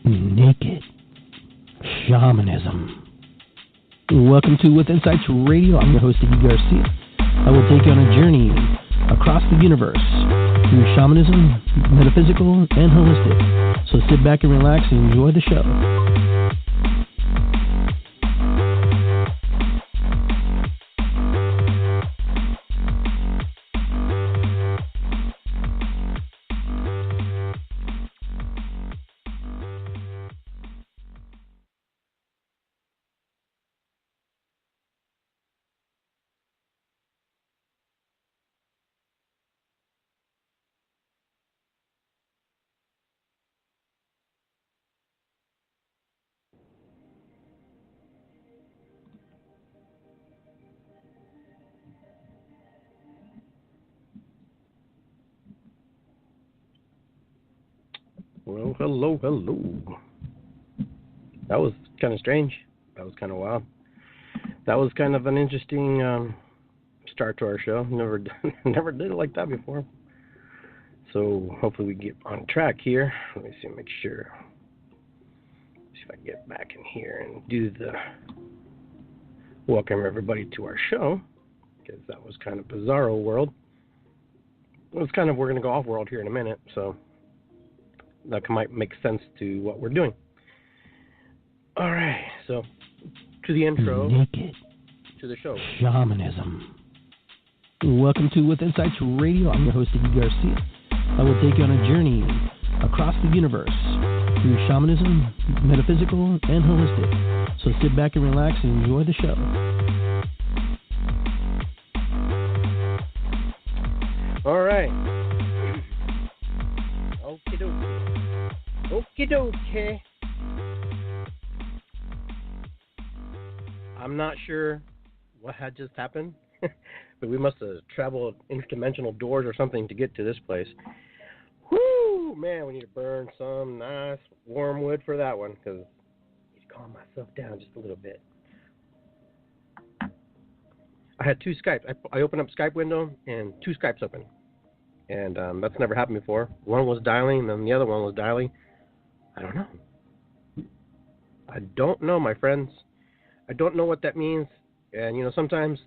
naked shamanism. Welcome to With Insights Radio. I'm your host, Iggy Garcia. I will take you on a journey across the universe through shamanism, metaphysical, and holistic. So sit back and relax and enjoy the show. Well, hello. That was kind of strange. That was kind of wild. That was kind of an interesting start to our show. Never did it like that before. So hopefully we get on track here. Let me see, make sure. See if I can get back in here and do the welcome everybody to our show, because that was kind of bizarro world. We're going to go off world here in a minute, so that might make sense to what we're doing. All right, so to the intro, naked to the show. Shamanism. Welcome to With Insights Radio. I'm your host, Iggy Garcia. I will take you on a journey across the universe through shamanism, metaphysical, and holistic. So sit back and relax and enjoy the show. All right. Okie dokie. I'm not sure what had just happened, but we must have traveled interdimensional doors or something to get to this place. Whoo, man, we need to burn some nice warm wood for that one, because I need to calm myself down just a little bit. I had two Skypes. I opened up Skype window and two Skypes open. And that's never happened before. One was dialing, and then the other one was dialing. I don't know, my friends. I don't know what that means. And, sometimes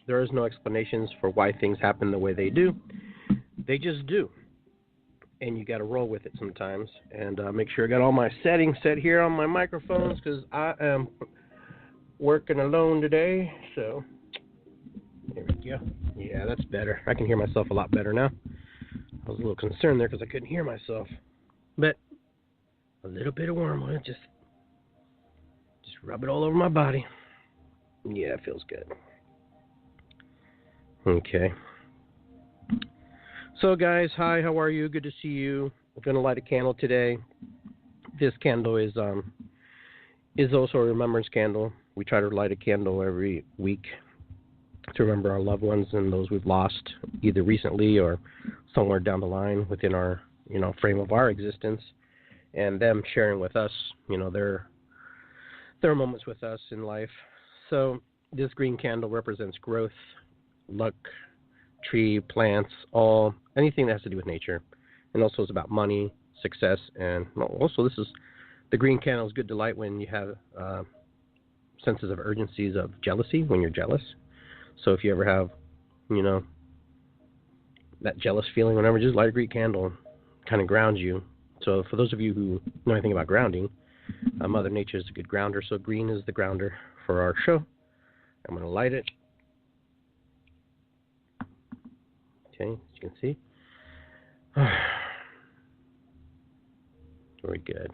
there is no explanations for why things happen the way they do. They just do. And you got to roll with it sometimes. And make sure I got all my settings set here on my microphones, because I am working alone today. So, there we go. Yeah, that's better. I can hear myself a lot better now. I was a little concerned there because I couldn't hear myself. But a little bit of wormwood, just rub it all over my body. Yeah, it feels good. Okay. So, guys, hi, how are you? Good to see you. We're going to light a candle today. This candle is also a remembrance candle. We try to light a candle every week to remember our loved ones and those we've lost, either recently or somewhere down the line within our, frame of our existence, and them sharing with us, their moments with us in life. So this green candle represents growth, luck, tree, plants, anything that has to do with nature, and also is about money, success, and also the green candle is good to light when you have senses of urgencies of jealousy, when you're jealous. So if you ever have, that jealous feeling, whenever, just light a green candle, kind of grounds you. So for those of you who know anything about grounding, Mother Nature is a good grounder. So green is the grounder for our show. I'm going to light it. Okay, as you can see. Very good.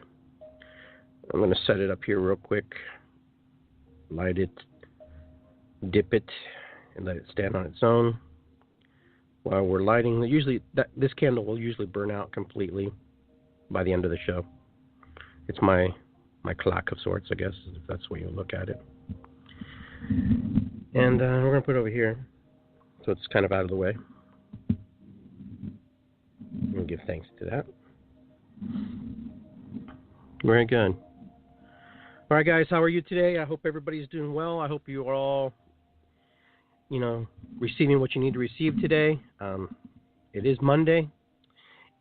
I'm going to set it up here real quick. Light it. Dip it. And let it stand on its own while we're lighting. This candle will usually burn out completely by the end of the show. It's my clock of sorts, I guess, if that's the way you look at it. And we're going to put it over here so it's kind of out of the way. We'll give thanks to that. Very good. All right, guys, how are you today? I hope everybody's doing well. I hope you are all receiving what you need to receive today. It is Monday,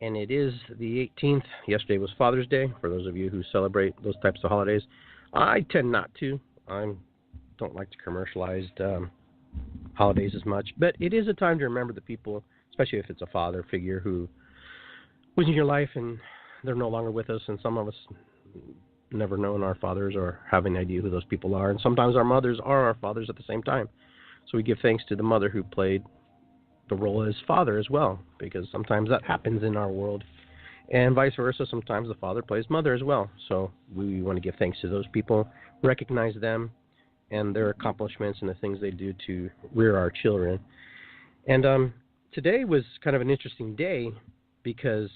and it is the 18th. Yesterday was Father's Day. For those of you who celebrate those types of holidays, I tend not to. I don't like to commercialize holidays as much, but it is a time to remember the people, especially if it's a father figure who was in your life and they're no longer with us, and some of us never known our fathers or have any idea who those people are, and sometimes our mothers are our fathers at the same time. So we give thanks to the mother who played the role as father as well, because sometimes that happens in our world, and vice versa. Sometimes the father plays mother as well. So we want to give thanks to those people, recognize them and their accomplishments and the things they do to rear our children. And today was kind of an interesting day because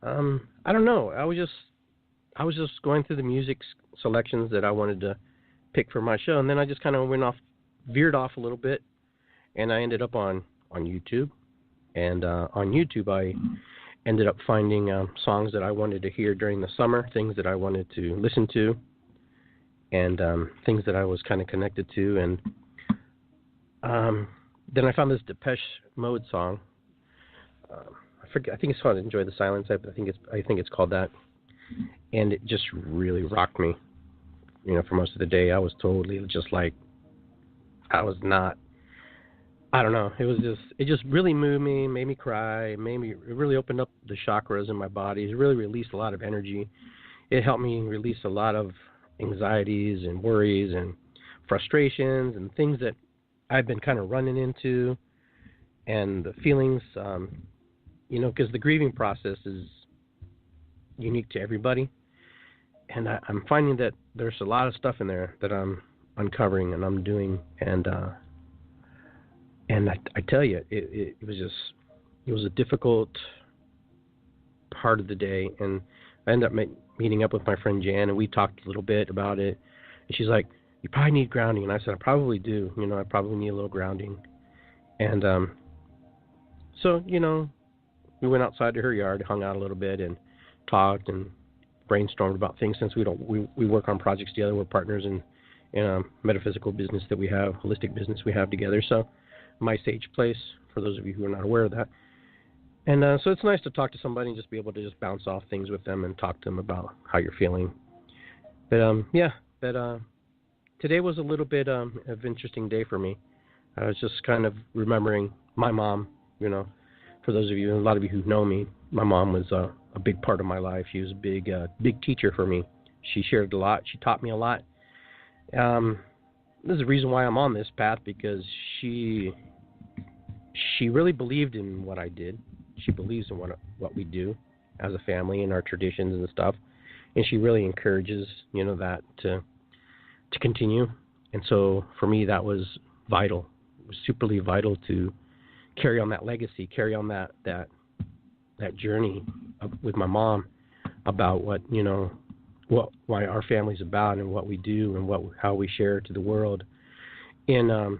I don't know. I was just going through the music selections that I wanted to pick for my show, and then I just kind of veered off a little bit, and I ended up on YouTube. And on YouTube, I ended up finding songs that I wanted to hear during the summer, things that I wanted to listen to, and things that I was kind of connected to. And then I found this Depeche Mode song. I forget. I think it's called "Enjoy the Silence." I think it's called that. And it just really rocked me. For most of the day, I was totally just like, I don't know. It just really moved me, made me cry, it really opened up the chakras in my body. It really released a lot of energy. It helped me release a lot of anxieties and worries and frustrations and things that I've been kind of running into, and the feelings, because the grieving process is unique to everybody. And I'm finding that there's a lot of stuff in there that I'm uncovering and I'm doing, and I tell you, it was a difficult part of the day, and I ended up meeting up with my friend Jan, and we talked a little bit about it, and she's like, "You probably need grounding," and I said, "I probably do. I probably need a little grounding," and so we went outside to her yard, hung out a little bit, and talked and brainstormed about things. Since we work on projects together, we're partners in a metaphysical business that we have, holistic business we have together. So My Sage Place, for those of you who are not aware of that. And so it's nice to talk to somebody and just be able to just bounce off things with them and talk to them about how you're feeling. But today was a little bit of an interesting day for me. I was just kind of remembering my mom. For those of you, a lot of you who know me, my mom was a big part of my life. She was a big teacher for me. She shared a lot. She taught me a lot. This is the reason why I'm on this path, because she really believed in what I did. She believes in what we do as a family and our traditions and stuff, and she really encourages that to continue. And so for me, that was vital. It was superly vital to carry on that legacy, carry on that journey with my mom about why our family's about and what we do and how we share to the world. In our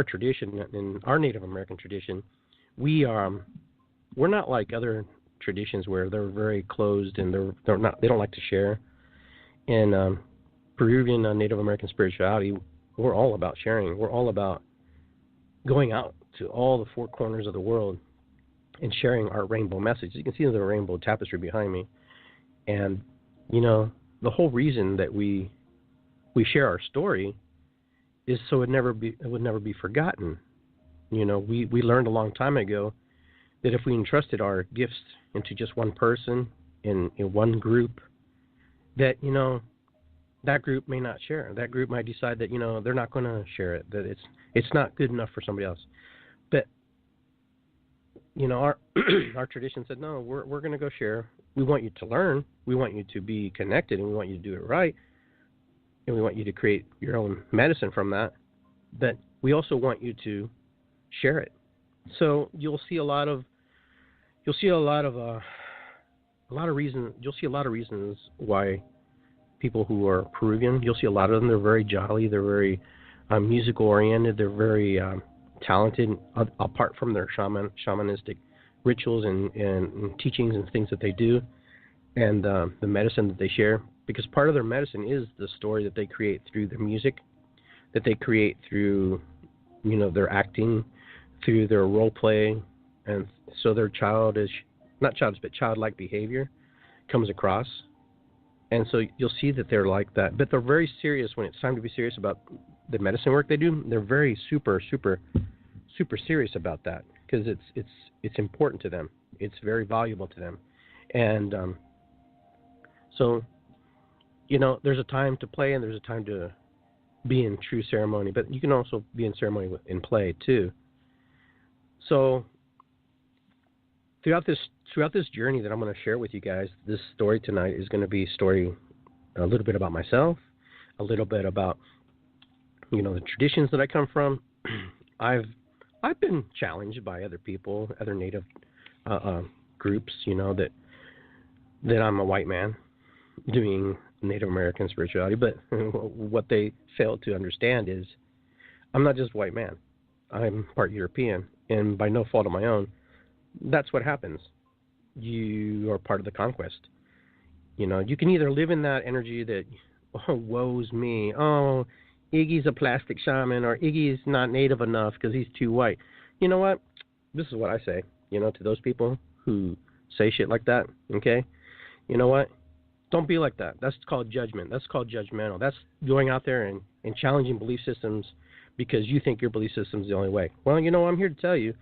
tradition, in our Native American tradition, we're not like other traditions where they're very closed and they don't like to share. In Peruvian Native American spirituality, we're all about sharing. We're all about going out to all the four corners of the world and sharing our rainbow message. You can see the rainbow tapestry behind me. And, the whole reason that we share our story is so it would never be forgotten. We learned a long time ago that if we entrusted our gifts into just one person in one group, that, that group may not share. That group might decide that, they're not going to share it, that it's not good enough for somebody else. But, our our tradition said, no, we're going to go share. We want you to learn. We want you to be connected, and we want you to do it right. And we want you to create your own medicine from that. But we also want you to share it. So you'll see a lot of reasons why people who are Peruvian, you'll see a lot of them. They're very jolly. They're very music oriented. They're very talented, apart from their shamanistic rituals and teachings and things that they do, and the medicine that they share. Because part of their medicine is the story that they create through their music, that they create through, their acting, through their role play, And so their childlike behavior comes across. And so you'll see that they're like that. But they're very serious when it's time to be serious about the medicine work they do. They're very super serious about that because it's important to them. It's very valuable to them. And so, there's a time to play and there's a time to be in true ceremony. But you can also be in ceremony in play too. So throughout this journey that I'm going to share with you guys, this story tonight is going to be a little bit about myself, a little bit about the traditions that I come from. I've been challenged by other people, other Native groups, that I'm a white man doing Native American spirituality. But what they fail to understand is I'm not just a white man. I'm part European, and by no fault of my own, that's what happens. You are part of the conquest. You can either live in that energy that, woe's me, Iggy's a plastic shaman, or Iggy's not native enough because he's too white. You know what? This is what I say, to those people who say shit like that, okay? You know what? Don't be like that. That's called judgment. That's called judgmental. That's going out there and challenging belief systems because you think your belief system is the only way. Well, I'm here to tell you,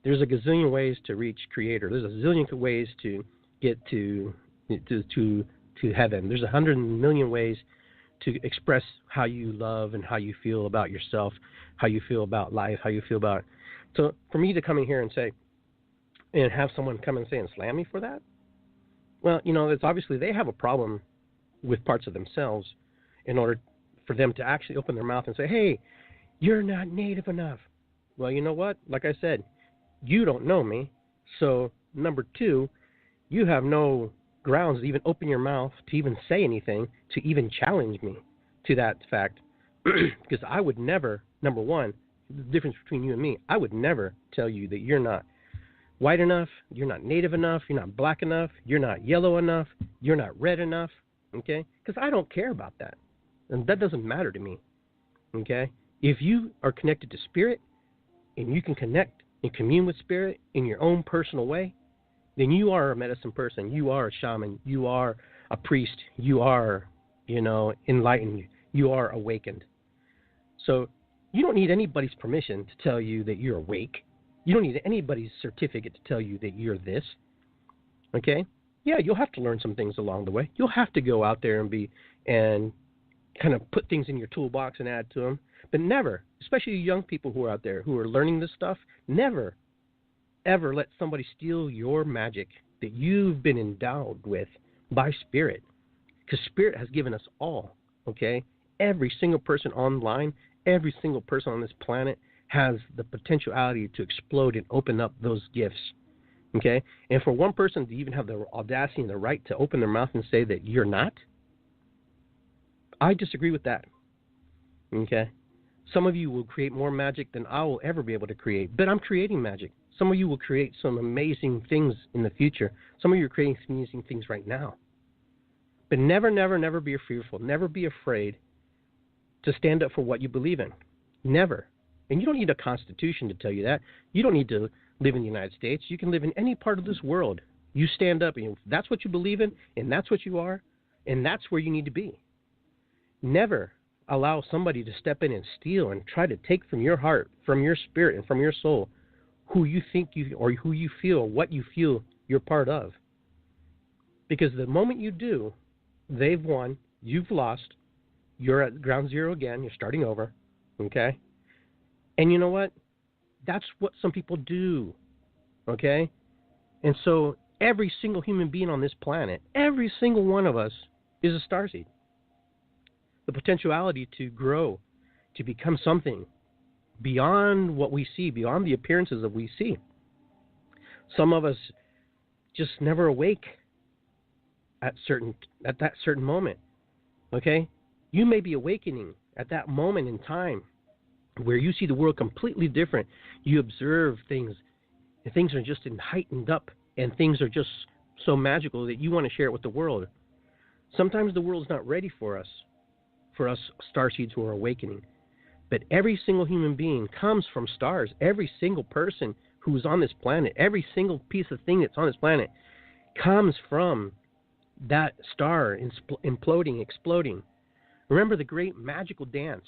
there's a gazillion ways to reach Creator. There's a zillion ways to get to heaven. There's 100 million ways to express how you love and how you feel about yourself, how you feel about life, how you feel about it. So for me to come in here and say, and have someone come and say and slam me for that, well, it's obviously they have a problem with parts of themselves in order for them to actually open their mouth and say, hey, you're not native enough. Well, you know what? Like I said, you don't know me. So, number two, you have no grounds to even open your mouth, to even say anything, to even challenge me to that fact. Because I would never, number one, the difference between you and me, I would never tell you that you're not white enough, you're not native enough, you're not black enough, you're not yellow enough, you're not red enough, okay? Because I don't care about that. And that doesn't matter to me, okay? If you are connected to spirit and you can connect and commune with spirit in your own personal way, then you are a medicine person, you are a shaman, you are a priest, you are, enlightened, you are awakened. So you don't need anybody's permission to tell you that you're awake. You don't need anybody's certificate to tell you that you're this, okay? Yeah, you'll have to learn some things along the way. You'll have to go out there and kind of put things in your toolbox and add to them. But never, especially young people who are out there who are learning this stuff, never, ever let somebody steal your magic that you've been endowed with by spirit. Because spirit has given us all, okay? Every single person online, every single person on this planet has the potentiality to explode and open up those gifts, okay? And for one person to even have the audacity and the right to open their mouth and say that you're not, I disagree with that, okay? Some of you will create more magic than I will ever be able to create, but I'm creating magic. Some of you will create some amazing things in the future. Some of you are creating some amazing things right now. But never, never, never be fearful. Never be afraid to stand up for what you believe in. Never. And you don't need a constitution to tell you that. You don't need to live in the United States. You can live in any part of this world. You stand up, and if that's what you believe in, and that's what you are, and that's where you need to be. Never allow somebody to step in and steal and try to take from your heart, from your spirit, and from your soul who you think you, or who you feel, what you feel you're part of. Because the moment you do, they've won, you've lost, you're at ground zero again, you're starting over, okay? And you know what? That's what some people do, okay? And so every single human being on this planet, every single one of us is a starseed. The potentiality to grow, to become something beyond what we see, beyond the appearances that we see. Some of us just never awake at that certain moment, okay? You may be awakening at that moment in time where you see the world completely different. You observe things, and things are just heightened up, and things are just so magical that you want to share it with the world. Sometimes the world's not ready for us starseeds who are awakening. But every single human being comes from stars. Every single person who's on this planet, every single piece of thing that's on this planet comes from that star imploding, exploding. Remember the great magical dance,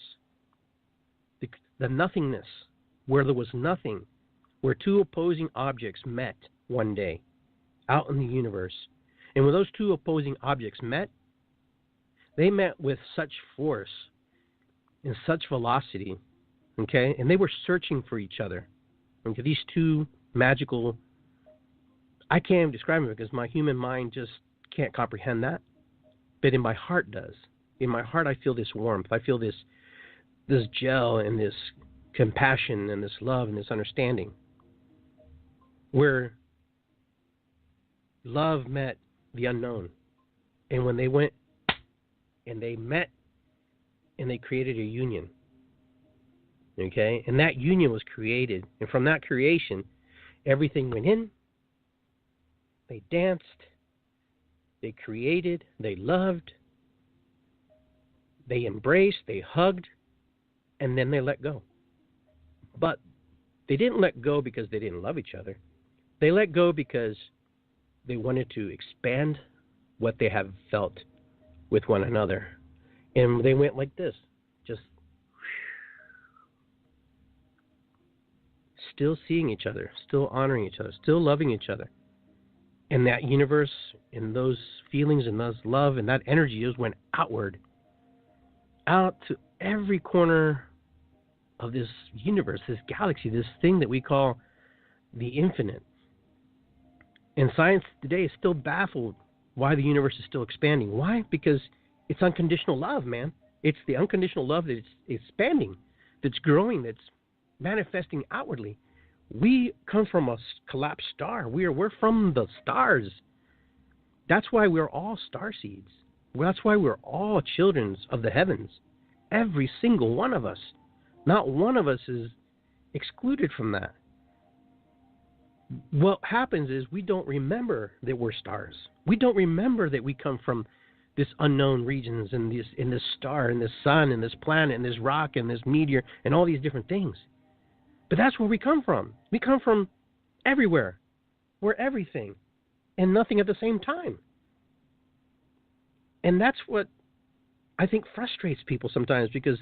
the nothingness, where there was nothing, where two opposing objects met one day out in the universe. And when those two opposing objects met, they met with such force and such velocity, okay? And they were searching for each other. Okay, these two magical, I can't even describe it because my human mind just can't comprehend that. But in my heart does. In my heart I feel this warmth. I feel this gel and this compassion and this love and this understanding. Where love met the unknown. And when they went and they met and they created a union. Okay? And that union was created. And from that creation, everything went in. They danced. They created. They loved. They embraced. They hugged. And then they let go. But they didn't let go because they didn't love each other. They let go because they wanted to expand what they have felt with one another. And they went like this, just still seeing each other, still honoring each other, still loving each other. And that universe and those feelings and those love and that energy just went outward, out to every corner of this universe, this galaxy, this thing that we call the infinite. And science today is still baffled why the universe is still expanding. Why? Because it's unconditional love, man. It's the unconditional love that's expanding, that's growing, that's manifesting outwardly. We come from a collapsed star. We're from the stars. That's why we're all star seeds. That's why we're all children of the heavens. Every single one of us. Not one of us is excluded from that. What happens is we don't remember that we're stars. We don't remember that we come from this unknown regions and this star and this sun and this planet and this rock and this meteor and all these different things. But that's where we come from. We come from everywhere. We're everything and nothing at the same time. And that's what I think frustrates people sometimes, because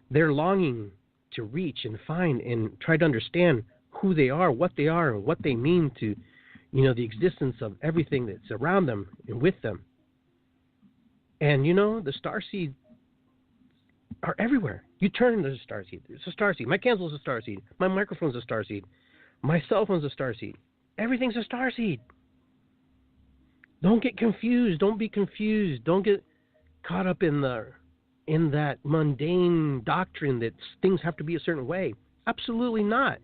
they're longing to reach and find and try to understand who they are, and what they mean to, the existence of everything that's around them and with them. And, the starseeds are everywhere. You turn, there's a starseed. It's a starseed. My candle's a starseed. My microphone's a starseed. My cell phone's a starseed. Everything's a starseed. Don't get confused. Don't be confused. Don't get caught up in that mundane doctrine that things have to be a certain way. Absolutely not.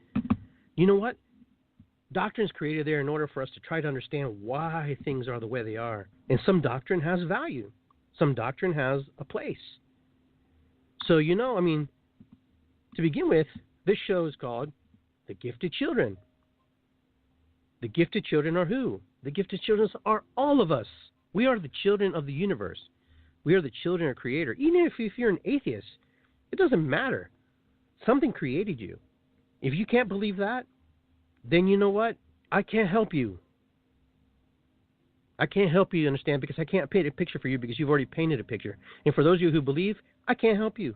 You know what? Doctrine's created there in order for us to try to understand why things are the way they are. And some doctrine has value. Some doctrine has a place. So, to begin with, this show is called The Gifted Children. The gifted children are who? The gifted children are all of us. We are the children of the universe. We are the children of Creator. Even if you're an atheist, it doesn't matter. Something created you. If you can't believe that, then you know what? I can't help you. I can't help you understand, because I can't paint a picture for you because you've already painted a picture. And for those of you who believe, I can't help you.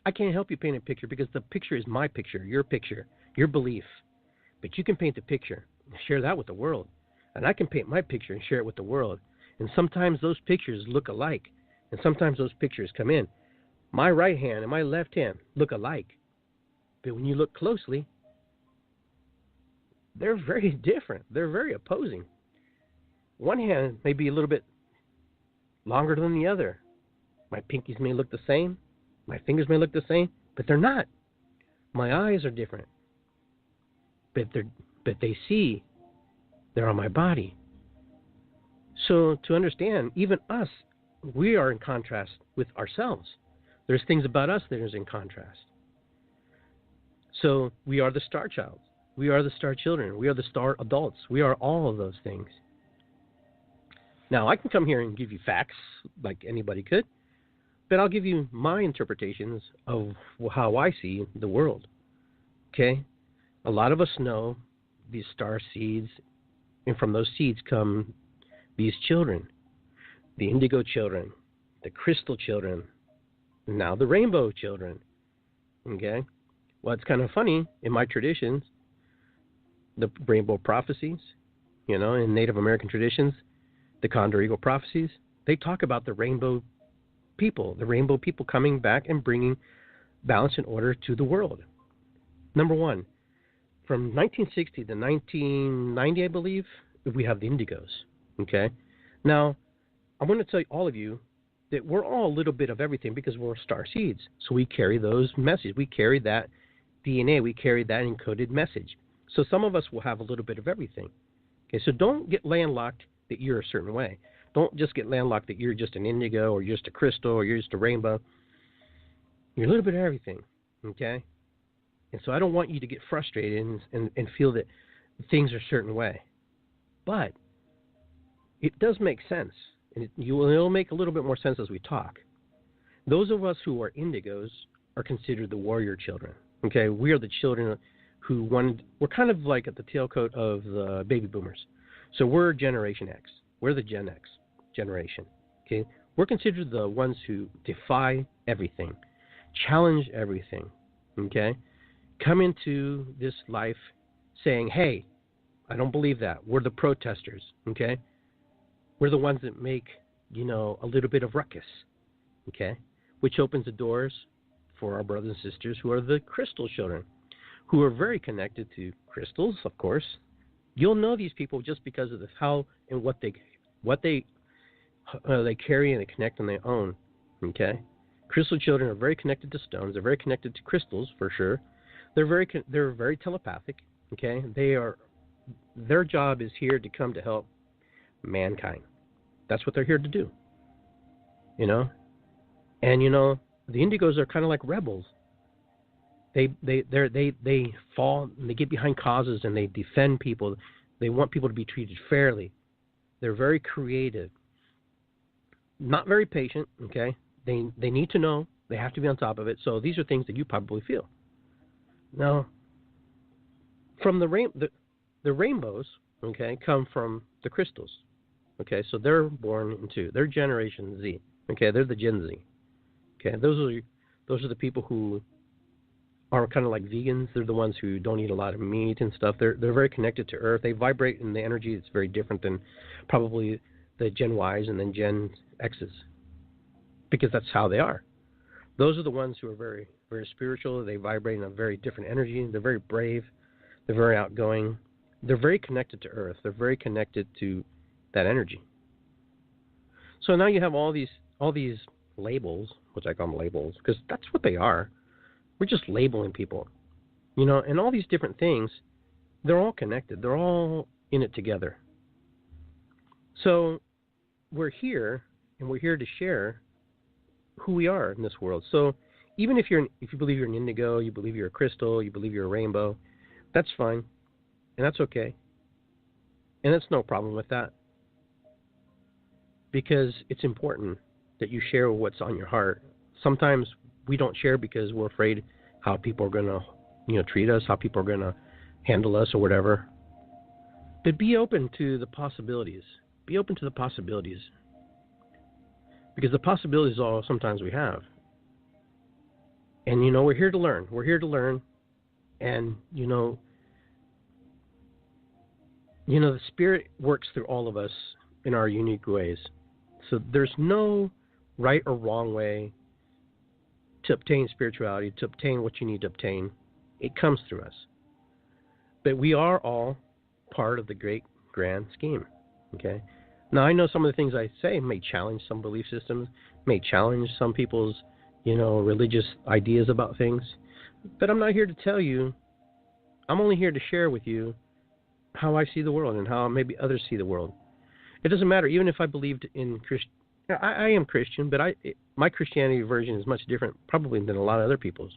I can't help you paint a picture because the picture is my picture, your belief. But you can paint the picture and share that with the world. And I can paint my picture and share it with the world. And sometimes those pictures look alike. And sometimes those pictures come in. My right hand and my left hand look alike. But when you look closely, they're very different. They're very opposing. One hand may be a little bit longer than the other. My pinkies may look the same. My fingers may look the same, but they're not. My eyes are different. But they see. They're on my body. So to understand, even us, we are in contrast with ourselves. There's things about us that is in contrast. So we are the star child. We are the star children. We are the star adults. We are all of those things. Now, I can come here and give you facts like anybody could, but I'll give you my interpretations of how I see the world. Okay? A lot of us know these star seeds, and from those seeds come these children, the indigo children, the crystal children, now the rainbow children. Okay? Well, it's kind of funny in my traditions, the rainbow prophecies, in Native American traditions, the Condor Eagle prophecies, they talk about the rainbow people coming back and bringing balance and order to the world. Number one, from 1960 to 1990, I believe, we have the indigos. Okay? Now, I'm going to tell all of you that we're all a little bit of everything because we're star seeds. So we carry those messages. We carry that DNA. We carry that encoded message. So some of us will have a little bit of everything. Okay, so don't get landlocked that you're a certain way. Don't just get landlocked that you're just an indigo or you're just a crystal or you're just a rainbow. You're a little bit of everything. Okay? And so I don't want you to get frustrated and feel that things are a certain way. But it does make sense. And it'll make a little bit more sense as we talk. Those of us who are indigos are considered the warrior children. Okay? We are the children who we're kind of like at the tailcoat of the baby boomers. So we're Generation X. We're the Gen X generation. Okay? We're considered the ones who defy everything, challenge everything. Okay? Come into this life saying, hey, I don't believe that. We're the protesters, okay? We're the ones that make, a little bit of ruckus, okay? Which opens the doors for our brothers and sisters who are the crystal children, who are very connected to crystals, of course. You'll know these people just because of how and what they carry and they connect on their own, okay? Crystal children are very connected to stones. They're very connected to crystals, for sure. They're very telepathic, okay? Their job is here to come to help mankind. That's what they're here to do, And, the indigos are kind of like rebels. They fall and they get behind causes and they defend people. They want people to be treated fairly. They're very creative. Not very patient, okay? They need to know. They have to be on top of it. So these are things that you probably feel. Now, from the rainbows, okay, come from the crystals. Okay, so they're born into, they're Generation Z. Okay, they're the Gen Z. Okay, those are the people who are kind of like vegans. They're the ones who don't eat a lot of meat and stuff. They're very connected to Earth. They vibrate in the energy that's very different than probably the Gen Ys and then Gen X's, because that's how they are. Those are the ones who are very, very spiritual. They vibrate in a very different energy. They're very brave. They're very outgoing. They're very connected to Earth. They're very connected to that energy. So now you have all these labels, which I call them labels, because that's what they are. We're just labeling people, and all these different things. They're all connected. They're all in it together. So we're here, and we're here to share who we are in this world. So even if you believe you're an indigo, you believe you're a crystal, you believe you're a rainbow, that's fine, and that's okay, and that's no problem with that, because it's important that you share what's on your heart. Sometimes we don't share because we're afraid how people are going to, treat us, how people are going to handle us or whatever. But be open to the possibilities. Be open to the possibilities. Because the possibilities is all sometimes we have. And, we're here to learn. We're here to learn. And, the Spirit works through all of us in our unique ways. So there's no right or wrong way to obtain spirituality, to obtain what you need to obtain. It comes through us. But we are all part of the great grand scheme. Okay? Now, I know some of the things I say may challenge some belief systems, may challenge some people's, religious ideas about things. But I'm not here to tell you. I'm only here to share with you how I see the world and how maybe others see the world. It doesn't matter. Even if I believed in Christian, I am Christian, but my Christianity version is much different probably than a lot of other people's.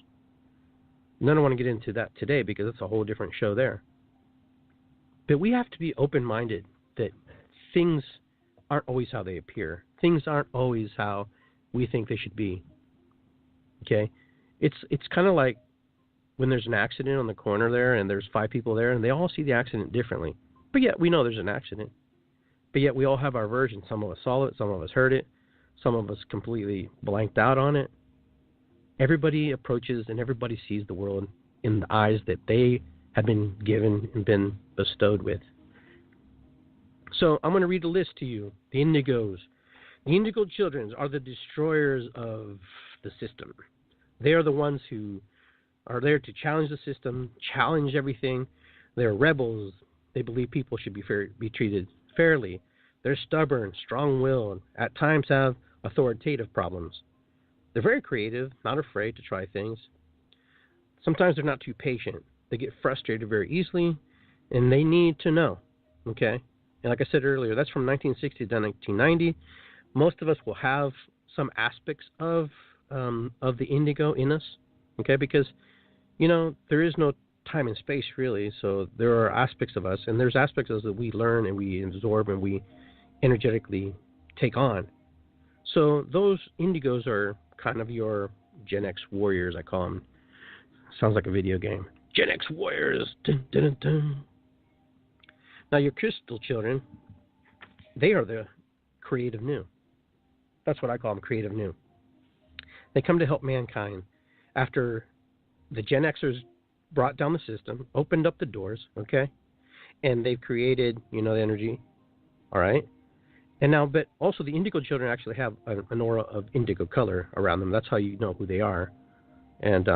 And I don't want to get into that today because it's a whole different show there. But we have to be open-minded that things aren't always how they appear. Things aren't always how we think they should be. Okay? It's kind of like when there's an accident on the corner there and there's 5 people there and they all see the accident differently. But yet we know there's an accident. But yet we all have our version. Some of us saw it, some of us heard it, some of us completely blanked out on it. Everybody approaches and everybody sees the world in the eyes that they have been given and been bestowed with. So I'm going to read a list to you. The indigos. The indigo children are the destroyers of the system. They are the ones who are there to challenge the system, challenge everything. They're rebels. They believe people should be treated fairly. They're stubborn, strong-willed, at times have authoritative problems. They're very creative, not afraid to try things. Sometimes they're not too patient. They get frustrated very easily, and they need to know, okay? And like I said earlier, that's from 1960 to 1990. Most of us will have some aspects of the indigo in us, okay? Because, you know, there is no time and space really, so there are aspects of us, and there's aspects of us that we learn and we absorb and we energetically take on. So those indigos are kind of your Gen X warriors, I call them. Sounds like a video game. Gen X warriors. Dun, dun, dun, dun. Now your crystal children, they are the creative new. That's what I call them, creative new. They come to help mankind after the Gen Xers brought down the system, opened up the doors, okay? And they've created, you know, the energy, all right? And now, but also the indigo children actually have an aura of indigo color around them. That's how you know who they are. And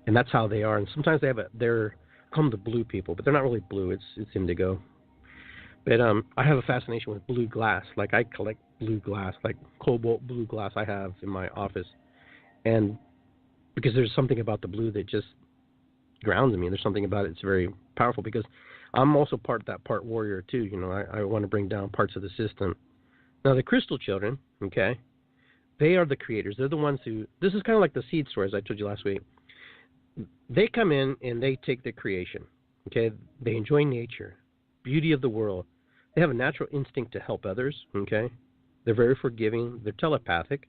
that's how they are. And sometimes they're called the blue people, but they're not really blue. It's indigo. But I have a fascination with blue glass. Like I collect blue glass, like cobalt blue glass I have in my office. And because there's something about the blue that just grounds me. There's something about it that's very powerful because I'm also part warrior too. You know, I want to bring down parts of the system. Now the crystal children, okay, they are the creators. They're the ones who, this is kind of like the seed stories I told you last week. They come in and they take the creation, okay? They enjoy nature, beauty of the world. They have a natural instinct to help others, okay? They're very forgiving. They're telepathic.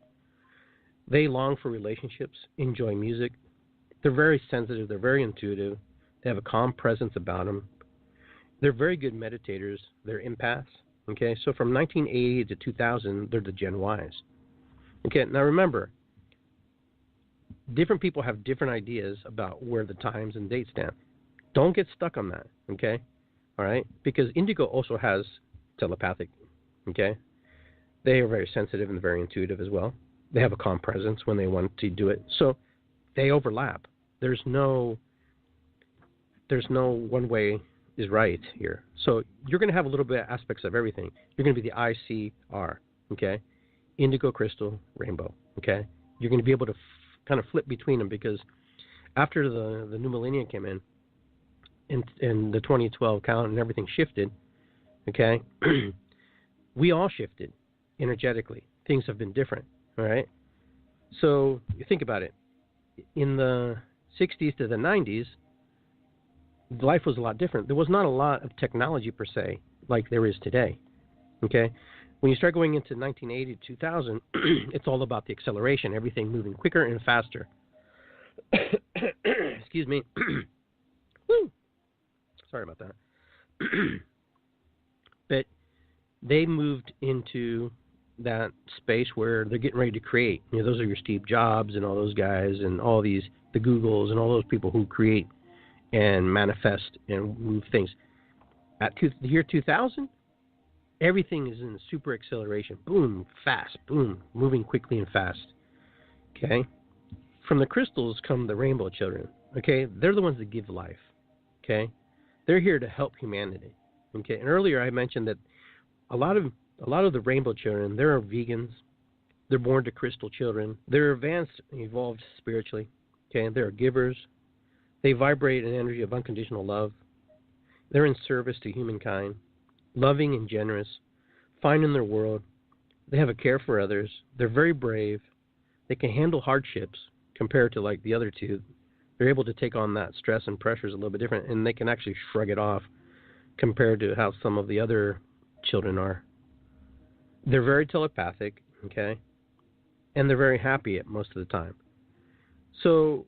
They long for relationships, enjoy music. They're very sensitive. They're very intuitive. They have a calm presence about them. They're very good meditators. They're empaths, okay? So from 1980 to 2000, they're the Gen Ys. Okay, now remember, different people have different ideas about where the times and dates stand. Don't get stuck on that, okay? All right? Because indigo also has telepathic, okay? They are very sensitive and very intuitive as well. They have a calm presence when they want to do it. So they overlap. There's no one way is right here. So you're going to have a little bit of aspects of everything. You're going to be the ICR, okay? Indigo, crystal, rainbow, okay? You're going to be able to kind of flip between them because after the new millennium came in and the 2012 count and everything shifted, okay? We all shifted energetically. Things have been different, all right? So you think about it. In the 60s to the 90s, life was a lot different. There was not a lot of technology per se like there is today, okay? When you start going into 1980 to 2000, it's all about the acceleration, everything moving quicker and faster. Excuse me. Woo. Sorry about that. But they moved into that space where they're getting ready to create. You know, those are your Steve Jobs and all those guys and all these, the Googles and all those people who create and manifest and move things. At the year 2000, everything is in super acceleration. Boom, fast, boom, moving quickly and fast. Okay? From the crystals come the rainbow children. Okay? They're the ones that give life. Okay? They're here to help humanity. Okay? And earlier I mentioned that a lot of the rainbow children, they're vegans. They're born to crystal children. They're advanced and evolved spiritually. Okay? They're givers. They vibrate an energy of unconditional love. They're in service to humankind. Loving and generous, fine in their world. They have a care for others. They're very brave. They can handle hardships compared to like the other two. They're able to take on that stress and pressures a little bit different, and they can actually shrug it off compared to how some of the other children are. They're very telepathic, okay? And they're very happy at most of the time. So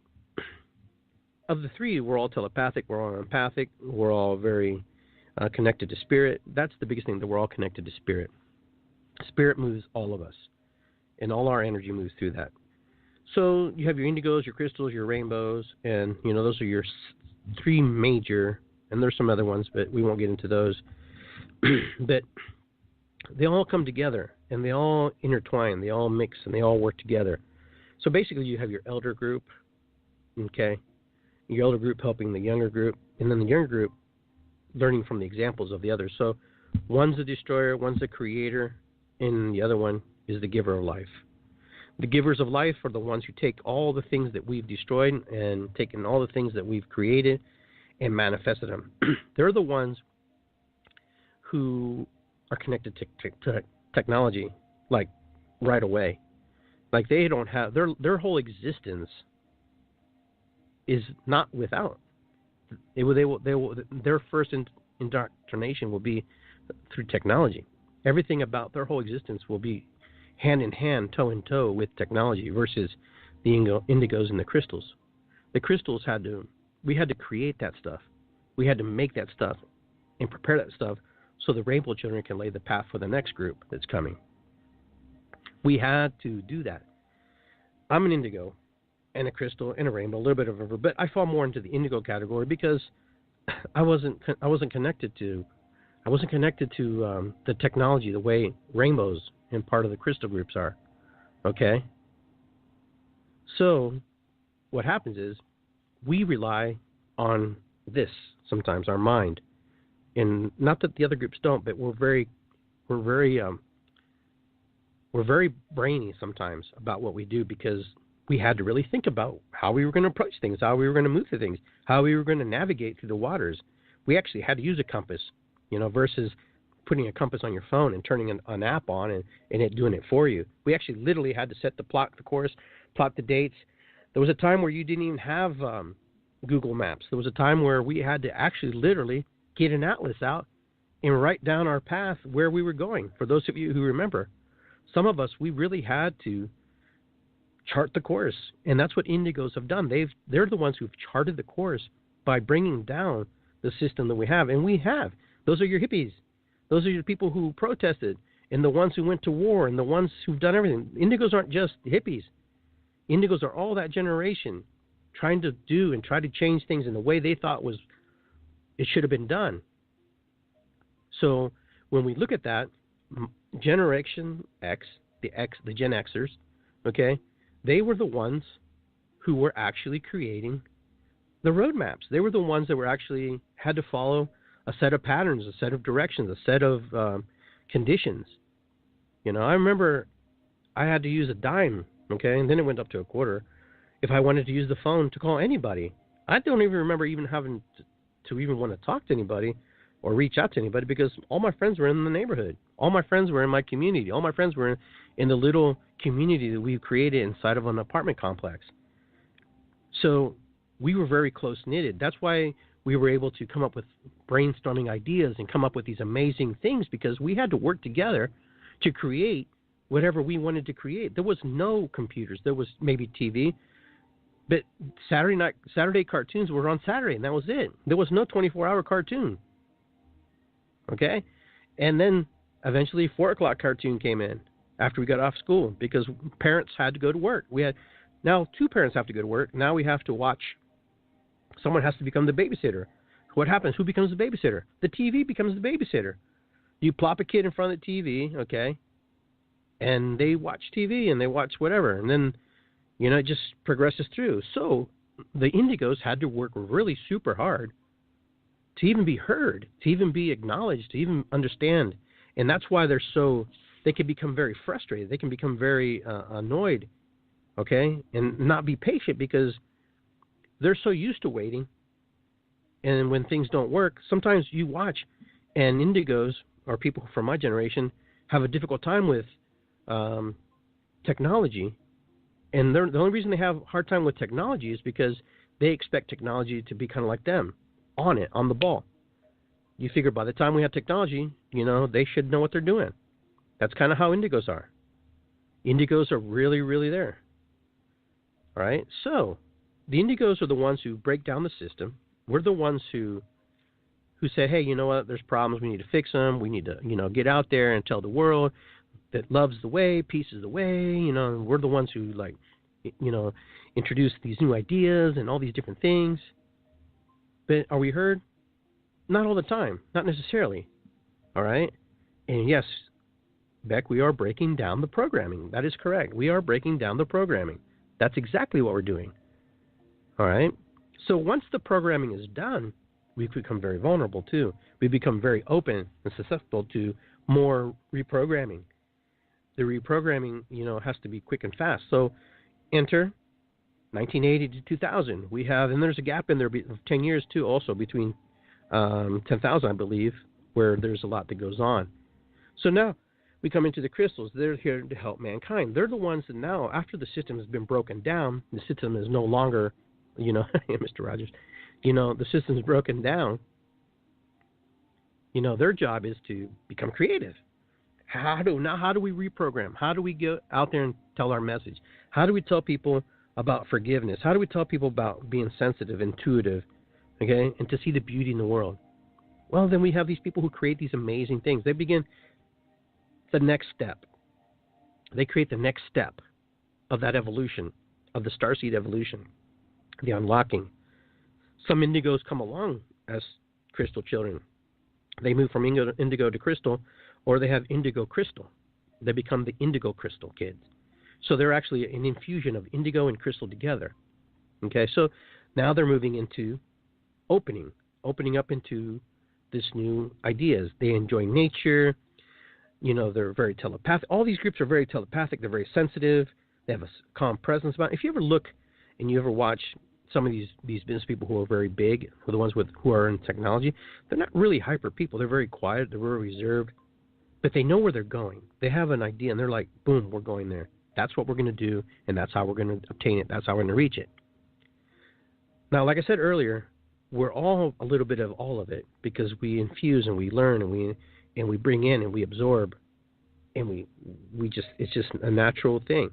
of the three, we're all telepathic, we're all empathic, we're all very connected to spirit. That's the biggest thing, that we're all connected to spirit. Spirit moves all of us, and all our energy moves through that. So you have your indigos, your crystals, your rainbows, and those are your three major, and there's some other ones, but we won't get into those. But they all come together, and they all intertwine, they all mix, and they all work together. So basically you have your elder group, okay? Your elder group helping the younger group, and then the younger group learning from the examples of the others. So one's the destroyer, one's the creator, and the other one is the giver of life. The givers of life are the ones who take all the things that we've destroyed and taken all the things that we've created and manifested them. They're the ones who are connected to technology, like right away. Like they don't have their whole existence is not without. Their first indoctrination will be through technology. Everything about their whole existence will be hand in hand, toe in toe with technology versus the indigos and the crystals. The crystals we had to create that stuff. We had to make that stuff and prepare that stuff so the rainbow children can lay the path for the next group that's coming. We had to do that. I'm an indigo and a crystal and a rainbow, a little bit of a river, but I fall more into the indigo category because I wasn't connected to the technology the way rainbows and part of the crystal groups are. Okay? So what happens is we rely on this sometimes, our mind. And not that the other groups don't, but we're very brainy sometimes about what we do because we had to really think about how we were going to approach things, how we were going to move through things, how we were going to navigate through the waters. We actually had to use a compass, versus putting a compass on your phone and turning an app on and it doing it for you. We actually literally had to set the course, plot the dates. There was a time where you didn't even have Google Maps. There was a time where we had to actually literally get an atlas out and write down our path where we were going. For those of you who remember, some of us, we really had to chart the course, and that's what indigos have done. They're the ones who've charted the course by bringing down the system that we have, and we have. Those are your hippies. Those are your people who protested, and the ones who went to war, and the ones who've done everything. Indigos aren't just hippies. Indigos are all that generation trying to do and try to change things in the way they thought it should have been done. So when we look at that, Generation X, the Gen Xers, okay, they were the ones who were actually creating the roadmaps. They were the ones that were actually had to follow a set of patterns, a set of directions, a set of conditions. I remember I had to use a dime, okay, and then it went up to a quarter if I wanted to use the phone to call anybody. I don't even remember even having to even want to talk to anybody or reach out to anybody because all my friends were in the neighborhood. All my friends were in my community. All my friends were in the little community that we've created inside of an apartment complex. So we were very close-knitted. That's why we were able to come up with brainstorming ideas and come up with these amazing things because we had to work together to create whatever we wanted to create. There was no computers. There was maybe TV. But Saturday cartoons were on Saturday, and that was it. There was no 24-hour cartoon. Okay? And then eventually 4 o'clock cartoon came in after we got off school because parents had to go to work. Now 2 parents have to go to work. Now we have to watch. Someone has to become the babysitter. What happens? Who becomes the babysitter? The TV becomes the babysitter. You plop a kid in front of the TV, okay, and they watch TV and they watch whatever. And then, it just progresses through. So the indigos had to work really super hard to even be heard, to even be acknowledged, to even understand. And that's why they can become very frustrated. They can become very annoyed, okay, and not be patient because they're so used to waiting. And when things don't work, sometimes you watch, and indigos, or people from my generation, have a difficult time with technology. And the only reason they have a hard time with technology is because they expect technology to be kind of like them, on the ball. You figure by the time we have technology, they should know what they're doing. That's kind of how indigos are. Indigos are really, really there. All right? So the indigos are the ones who break down the system. We're the ones who say, hey, you know what? There's problems. We need to fix them. We need to, get out there and tell the world that love's the way, peace is the way. We're the ones who introduce these new ideas and all these different things. But are we heard? Not all the time. Not necessarily. All right? And yes, Beck, we are breaking down the programming. That is correct. We are breaking down the programming. That's exactly what we're doing. All right? So once the programming is done, we become very vulnerable too. We become very open and susceptible to more reprogramming. The reprogramming, has to be quick and fast. So enter 1980 to 2000. We have, and there's a gap in there of 10 years too, also between 10,000, I believe, where there's a lot that goes on. So now we come into the crystals. They're here to help mankind. They're the ones that now, after the system has been broken down, the system is no longer, Mr. Rogers, the system is broken down. Their job is to become creative. How do we reprogram? How do we go out there and tell our message? How do we tell people about forgiveness? How do we tell people about being sensitive, intuitive, okay, and to see the beauty in the world? Well, then we have these people who create these amazing things. They begin the next step. They create the next step of that evolution, of the starseed evolution, the unlocking. Some indigos come along as crystal children. They move from indigo to crystal, or they have indigo crystal. They become the indigo crystal kids. So they're actually an infusion of indigo and crystal together. Okay, so now they're moving into opening up into this new ideas. They enjoy nature. They're very telepathic. All these groups are very telepathic. They're very sensitive. They have a calm presence about it. If you ever look and you ever watch some of these business people who are very big, who are the ones who are in technology, they're not really hyper people. They're very quiet. They're very reserved. But they know where they're going. They have an idea, and they're like, boom, we're going there. That's what we're going to do, and that's how we're going to obtain it. That's how we're going to reach it. Now, like I said earlier, we're all a little bit of all of it because we infuse and we learn and we bring in and we absorb, and we just, it's just a natural thing.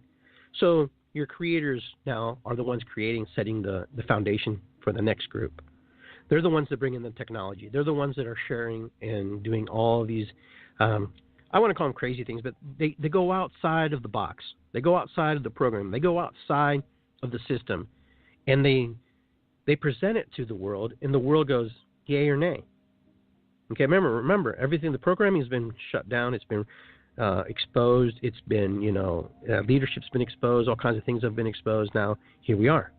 So your creators now are the ones setting the foundation for the next group. They're the ones that bring in the technology. They're the ones that are sharing and doing all of these, I want to call them crazy things, but they go outside of the box. They go outside of the program. They go outside of the system, and they present it to the world, and the world goes yay or nay. Okay, remember, everything, the programming has been shut down. It's been exposed. It's been, leadership's been exposed. All kinds of things have been exposed. Now, here we are.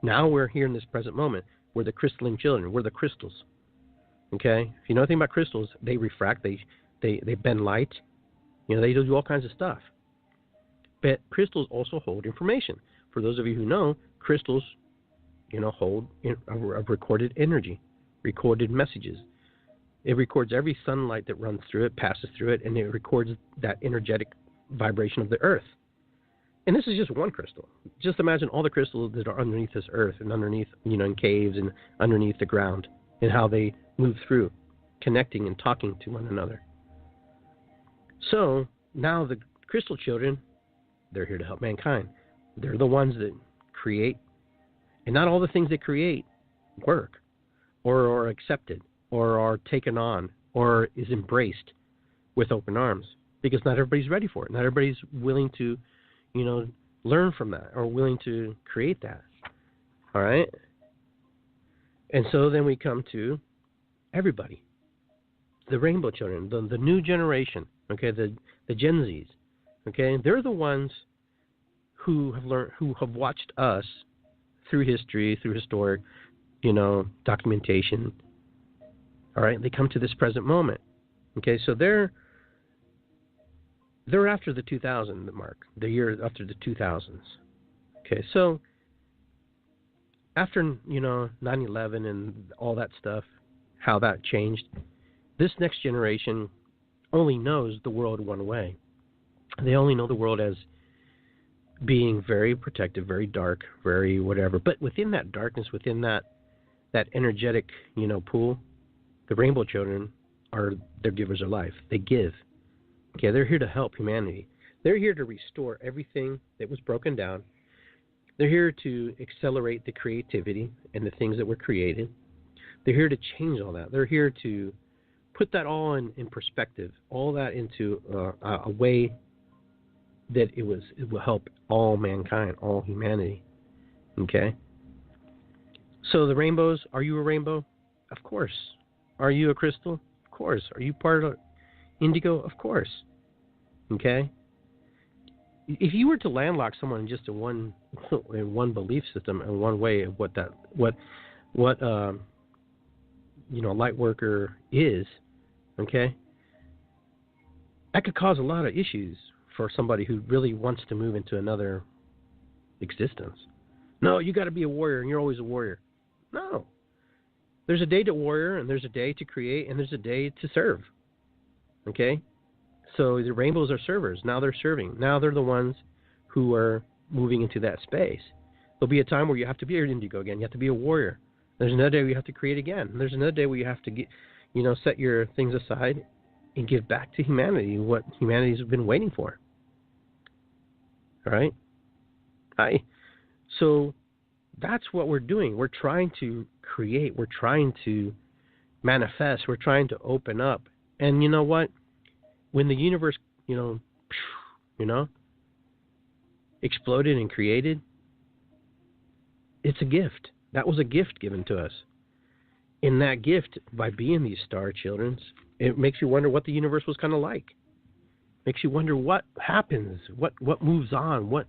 Now we're here in this present moment. We're the crystalline children. We're the crystals. Okay? If you know anything about crystals, they refract. They bend light. They do all kinds of stuff. But crystals also hold information. For those of you who know, crystals, hold a recorded energy, recorded messages. It records every sunlight that runs through it, passes through it, and it records that energetic vibration of the earth. And this is just one crystal. Just imagine all the crystals that are underneath this earth and underneath, in caves and underneath the ground, and how they move through, connecting and talking to one another. So now the crystal children, they're here to help mankind. They're the ones that create, and not all the things they create work or are accepted or are taken on or is embraced with open arms, because not everybody's ready for it. Not everybody's willing to, learn from that or willing to create that. All right? And so then we come to everybody, the rainbow children, the new generation, okay, the Gen Zs, okay? They're the ones who have learned, who have watched us through history, through historic, documentation. All right, they come to this present moment. Okay, so they're after the 2000 mark, the year after the 2000s. Okay, so after 9/11 and all that stuff, how that changed, this next generation only knows the world one way. They only know the world as being very protective, very dark, very whatever. But within that darkness, within that energetic, pool, the rainbow children are their givers of life. They give. Okay, they're here to help humanity. They're here to restore everything that was broken down. They're here to accelerate the creativity and the things that were created. They're here to change all that. They're here to put that all in perspective, all that into a way that it will help all mankind, all humanity. Okay? So the rainbows, are you a rainbow? Of course. Are you a crystal? Of course. Are you part of indigo? Of course. Okay? If you were to landlock someone just in one belief system and one way of what a light worker is, okay, that could cause a lot of issues for somebody who really wants to move into another existence. No, you got to be a warrior, and you're always a warrior. No. There's a day to warrior, and there's a day to create, and there's a day to serve. Okay? So the rainbows are servers. Now they're serving. Now they're the ones who are moving into that space. There'll be a time where you have to be an indigo again. You have to be a warrior. There's another day where you have to create again. There's another day where you have to set your things aside and give back to humanity what humanity's been waiting for. All right? Hi. So that's what we're doing. We're trying to create. We're trying to manifest. We're trying to open up. And you know what? When the universe, exploded and created, it's a gift. That was a gift given to us. In that gift, by being these star children, it makes you wonder what the universe was kind of like. Makes you wonder what happens, what moves on, what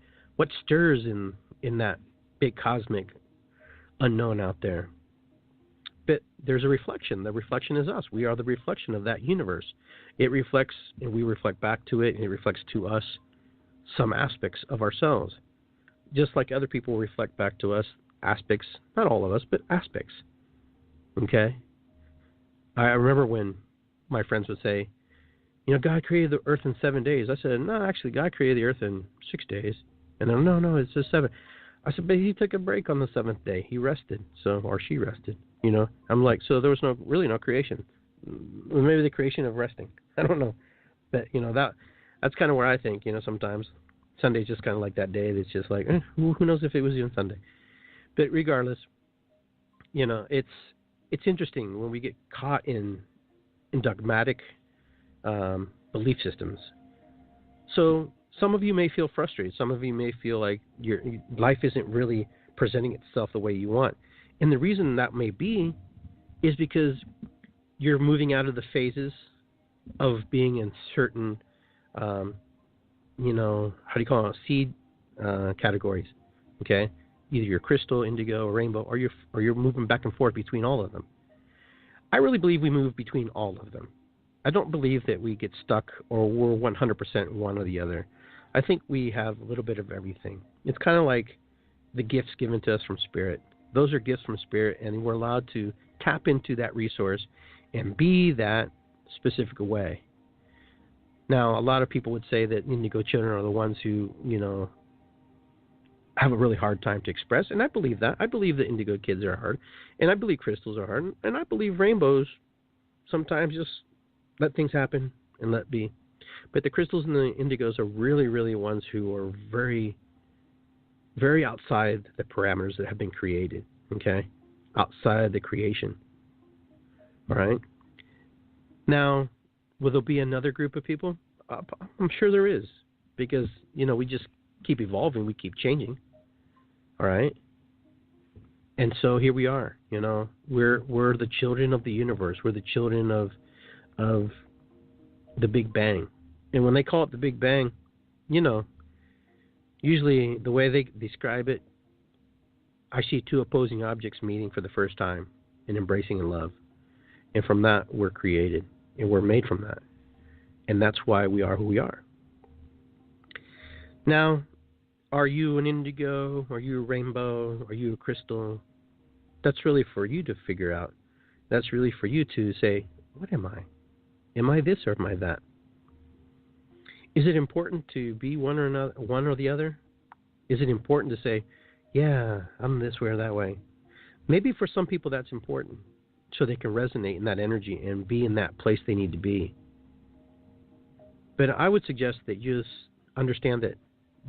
stirs in that big cosmic unknown out there. But there's a reflection. The reflection is us. We are the reflection of that universe. It reflects, and we reflect back to it, and it reflects to us some aspects of ourselves. Just like other people reflect back to us aspects, not all of us, but aspects. Okay? I remember when my friends would say, God created the earth in 7 days. I said, no, actually, God created the earth in 6 days. And they're, no, it's just 7. I said, but he took a break on the 7th day. He rested, or she rested. I'm like, so there was really no creation. Maybe the creation of resting. I don't know. But, that's kind of where I think, sometimes Sunday's just kind of like that day that's just like, who knows if it was even Sunday. But regardless, it's interesting when we get caught in dogmatic belief systems. So some of you may feel frustrated. Some of you may feel like your life isn't really presenting itself the way you want. And the reason that may be is because you're moving out of the phases of being in certain, seed categories, okay? Either you're crystal, indigo, or rainbow, or you're moving back and forth between all of them. I really believe we move between all of them. I don't believe that we get stuck or we're 100% one or the other. I think we have a little bit of everything. It's kind of like the gifts given to us from Spirit. Those are gifts from Spirit, and we're allowed to tap into that resource and be that specific way. Now, a lot of people would say that indigo children are the ones who, have a really hard time to express, and I believe that. I believe that indigo kids are hard, and I believe crystals are hard, and I believe rainbows sometimes just let things happen and let be. But the crystals and the indigos are really, really ones who are very, very outside the parameters that have been created, okay? Outside the creation, all right? Now, will there be another group of people? I'm sure there is, because, we just keep evolving, we keep changing, all right? And so here we are, we're the children of the universe. We're the children of the Big Bang. And when they call it the Big Bang, usually the way they describe it, I see two opposing objects meeting for the first time and embracing in love. And from that, we're created, and we're made from that. And that's why we are who we are. Now, are you an indigo? Are you a rainbow? Are you a crystal? That's really for you to figure out. That's really for you to say, what am I? Am I this or am I that? Is it important to be one or the other? Is it important to say, yeah, I'm this way or that way? Maybe for some people that's important, so they can resonate in that energy and be in that place they need to be. But I would suggest that you just understand that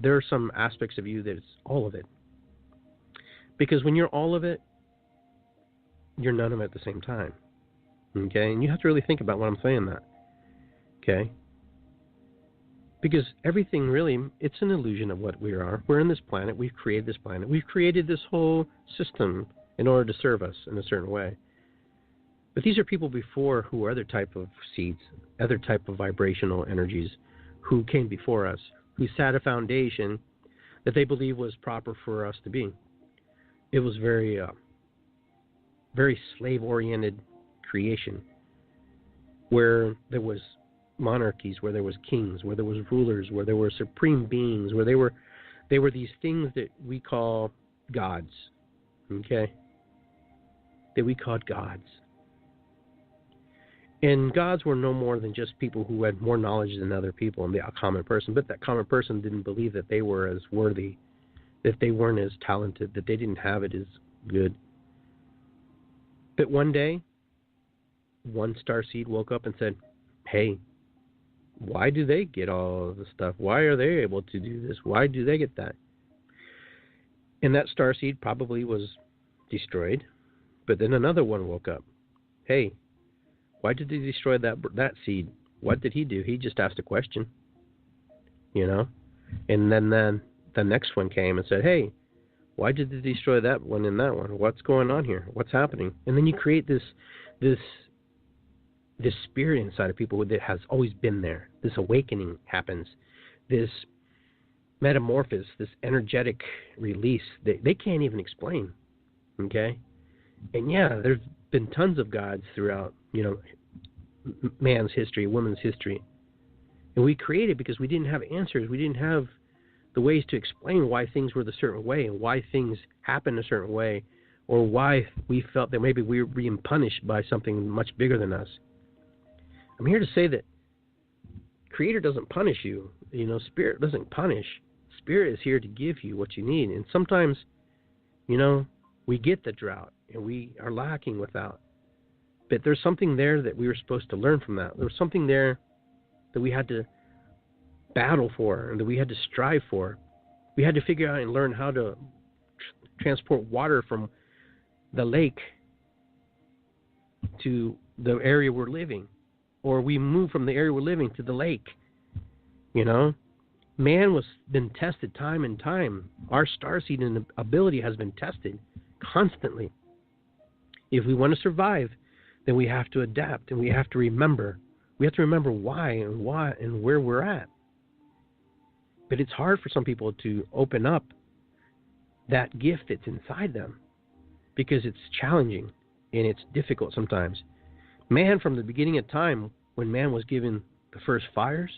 there are some aspects of you that it's all of it. Because when you're all of it, you're none of it at the same time. Okay? And you have to really think about what I'm saying that. Okay? Because everything really, it's an illusion of what we are. We're in this planet. We've created this planet. We've created this whole system in order to serve us in a certain way. But these are people before who are other type of seeds, other type of vibrational energies who came before us, who set a foundation that they believe was proper for us to be. It was very slave-oriented creation, where there was monarchies, where there was kings, where there was rulers, where there were supreme beings, where they were these things that we call gods, okay? That we called gods. And gods were no more than just people who had more knowledge than other people, and a common person. But that common person didn't believe that they were as worthy, that they weren't as talented, that they didn't have it as good. But one day, one starseed woke up and said, hey, why do they get all of the stuff? Why are they able to do this? Why do they get that? And that starseed probably was destroyed. But then another one woke up. Hey, why did they destroy that seed? What did he do? He just asked a question, you know? And then the next one came and said, hey, why did they destroy that one and that one? What's going on here? What's happening? And then you create this spirit inside of people that has always been there. This awakening happens. This metamorphosis, this energetic release that they can't even explain, okay? And yeah, there's been tons of gods throughout, you know, man's history, woman's history. And we created because we didn't have answers. We didn't have the ways to explain why things were the certain way and why things happened a certain way, or why we felt that maybe we were being punished by something much bigger than us. I'm here to say that Creator doesn't punish you. You know, Spirit doesn't punish. Spirit is here to give you what you need. And sometimes, you know, we get the drought and we are lacking without. But there's something there that we were supposed to learn from that. There was something there that we had to battle for and that we had to strive for. We had to figure out and learn how to transport water from the lake to the area we're living. Or we move from the area we're living to the lake. You know? Man was been tested time and time. Our starseed and ability has been tested constantly. If we want to survive, then we have to adapt and we have to remember. We have to remember why and where we're at. But it's hard for some people to open up that gift that's inside them because it's challenging and it's difficult sometimes. Man, from the beginning of time, when man was given the first fires,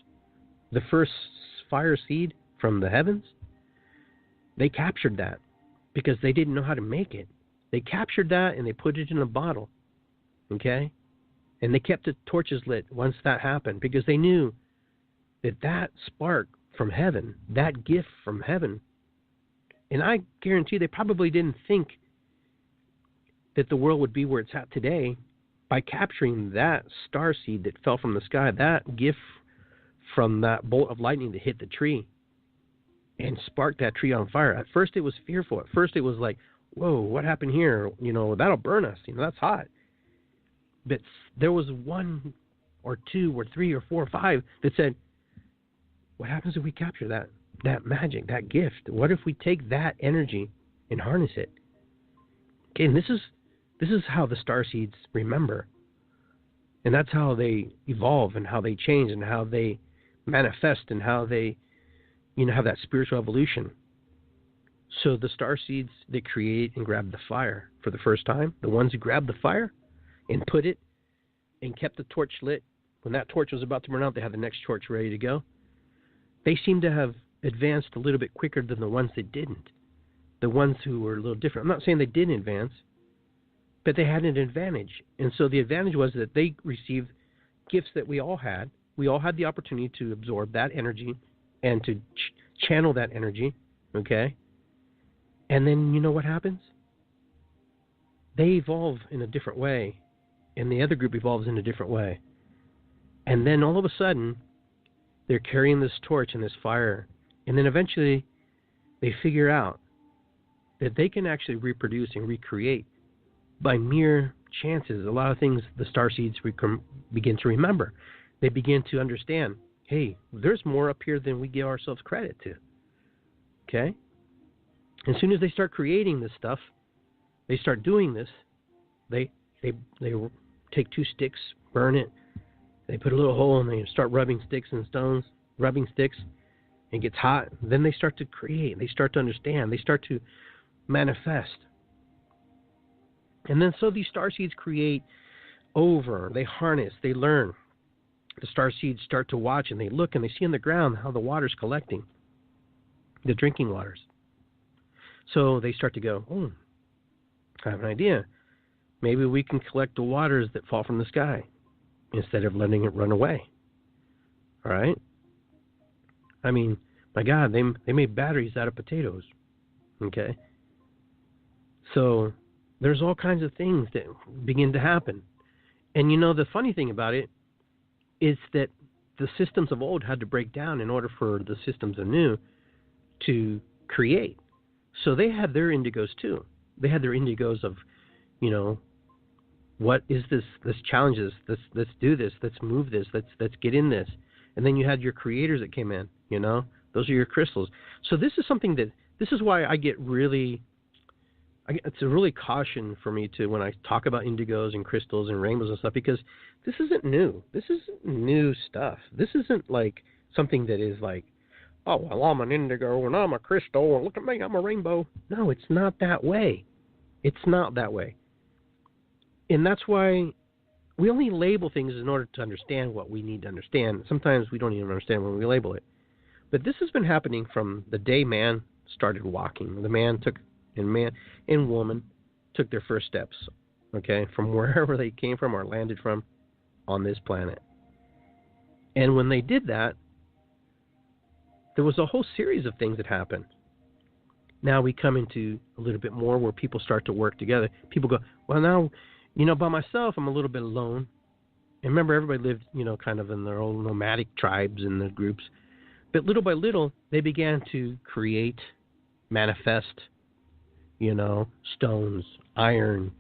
the first fire seed from the heavens, they captured that because they didn't know how to make it. They captured that and they put it in a bottle, okay? And they kept the torches lit once that happened because they knew that that spark from heaven, that gift from heaven, and I guarantee they probably didn't think that the world would be where it's at today by capturing that star seed that fell from the sky, that gift from that bolt of lightning that hit the tree and sparked that tree on fire. At first it was fearful. At first it was like, whoa, what happened here? You know, that'll burn us. You know, that's hot. But there was one or two or three or four or five that said, what happens if we capture that magic, that gift? What if we take that energy and harness it? Okay, and this is how the starseeds remember. And that's how they evolve and how they change and how they manifest and how they, you know, have that spiritual evolution. So the starseeds, they create and grab the fire for the first time. The ones who grabbed the fire and put it and kept the torch lit. When that torch was about to burn out, they had the next torch ready to go. They seem to have advanced a little bit quicker than the ones that didn't. The ones who were a little different. I'm not saying they didn't advance, but they had an advantage. And so the advantage was that they received gifts that we all had. We all had the opportunity to absorb that energy and to channel that energy, okay? And then you know what happens? They evolve in a different way, and the other group evolves in a different way. And then all of a sudden, they're carrying this torch and this fire, and then eventually they figure out that they can actually reproduce and recreate by mere chances. A lot of things the starseeds begin to remember. They begin to understand, hey, there's more up here than we give ourselves credit to. Okay? As soon as they start creating this stuff, they start doing this, they take 2 sticks, burn it, they put a little hole and they start rubbing sticks and stones, rubbing sticks, and it gets hot. Then they start to create, they start to understand, they start to manifest. And then so these starseeds create over, they harness, they learn. The starseeds start to watch and they look and they see on the ground how the water's collecting, the drinking waters. So they start to go, oh, I have an idea. Maybe we can collect the waters that fall from the sky instead of letting it run away. All right? I mean, my God, they made batteries out of potatoes. Okay? So there's all kinds of things that begin to happen. And you know, the funny thing about it is that the systems of old had to break down in order for the systems of new to create. So they had their indigos too. They had their indigos of, you know, what is this? Let's challenge this. Let's do this. Let's move this. Let's get in this. And then you had your creators that came in. You know, those are your crystals. So this is something that, this is why I get really, it's a really caution for me to when I talk about indigos and crystals and rainbows and stuff, because this isn't new. This isn't new stuff. This isn't like something that is like, oh, well, I'm an indigo and I'm a crystal and look at me, I'm a rainbow. No, it's not that way. It's not that way. And that's why we only label things in order to understand what we need to understand. Sometimes we don't even understand when we label it. But this has been happening from the day man started walking. The man and woman took their first steps, okay, from wherever they came from or landed from on this planet. And when they did that, there was a whole series of things that happened. Now we come into a little bit more where people start to work together. People go, well, now, you know, by myself, I'm a little bit alone. And remember, everybody lived, you know, kind of in their own nomadic tribes and the groups. But little by little, they began to create, manifest, you know, stones, iron,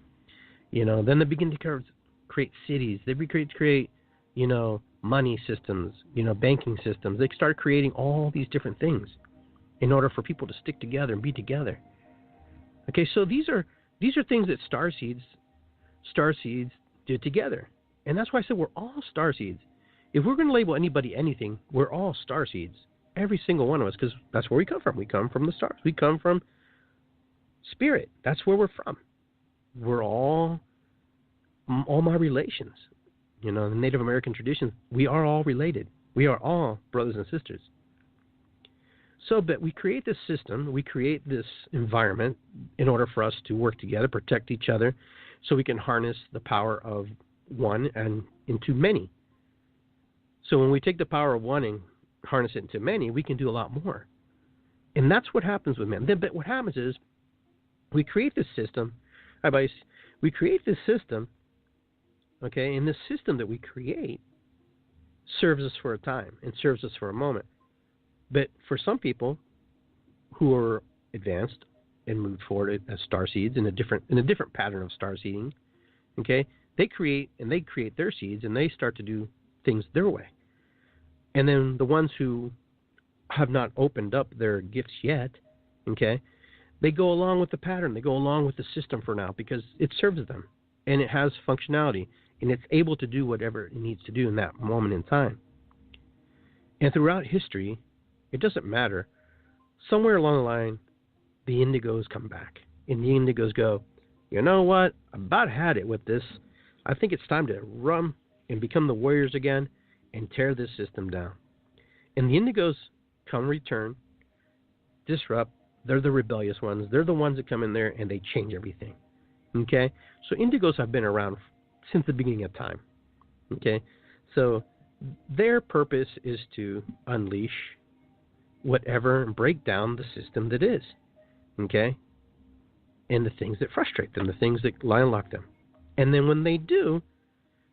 you know. Then they begin to create cities. They begin to create, you know, money systems, you know, banking systems. They start creating all these different things in order for people to stick together and be together. Okay, so these are things that starseeds did together. And that's why I said we're all starseeds. If we're going to label anybody anything, we're all starseeds. Every single one of us, because that's where we come from. We come from the stars. We come from spirit. That's where we're from. We're all my relations. You know, in the Native American traditions, we are all related. We are all brothers and sisters. So, but we create this system, we create this environment in order for us to work together, protect each other, so we can harness the power of one and into many. So when we take the power of one and harness it into many, we can do a lot more. And that's what happens with men. But what happens is we create this system. We create this system, okay, and this system that we create serves us for a time and serves us for a moment. But for some people who are advanced and moved forward as starseeds in a different pattern of starseeding, okay, they create their seeds and they start to do things their way. And then the ones who have not opened up their gifts yet, okay, they go along with the pattern. They go along with the system for now because it serves them and it has functionality and it's able to do whatever it needs to do in that moment in time. And throughout history, it doesn't matter. Somewhere along the line, the indigos come back. And the indigos go, you know what? I about had it with this. I think it's time to run and become the warriors again and tear this system down. And the indigos come return, disrupt. They're the rebellious ones. They're the ones that come in there and they change everything. Okay? So indigos have been around since the beginning of time. Okay? So their purpose is to unleash whatever and break down the system that is. Okay? And the things that frustrate them, the things that line-lock them. And then when they do,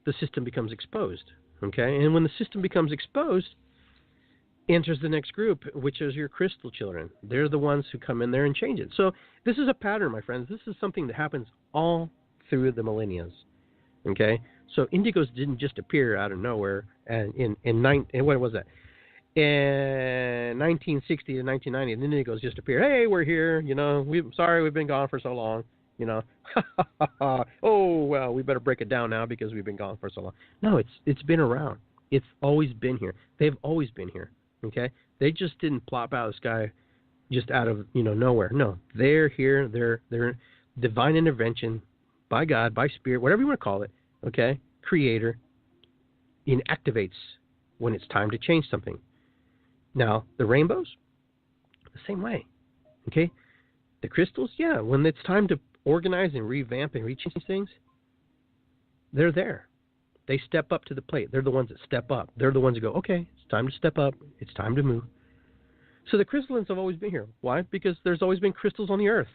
the system becomes exposed. Okay? And when the system becomes exposed, enters the next group, which is your crystal children. They're the ones who come in there and change it. So this is a pattern, my friends. This is something that happens all through the millennia. Okay? So indigos didn't just appear out of nowhere and what was that? In 1960 to 1990, the indigos just appeared. Hey, we're here. Sorry we've been gone for so long. Oh, well, we better break it down now because we've been gone for so long. No, it's been around. It's always been here. They've always been here. Okay? They just didn't plop out of the sky just out of, nowhere. No, they're here. They're divine intervention by God, by spirit, whatever you want to call it. Okay? Creator inactivates when it's time to change something. Now, the rainbows, the same way. Okay? The crystals, yeah, when it's time to organize and revamp and reach these things, they're there. They step up to the plate. They're the ones that step up. They're the ones that go, okay, it's time to step up. It's time to move. So the crystallines have always been here. Why? Because there's always been crystals on the earth.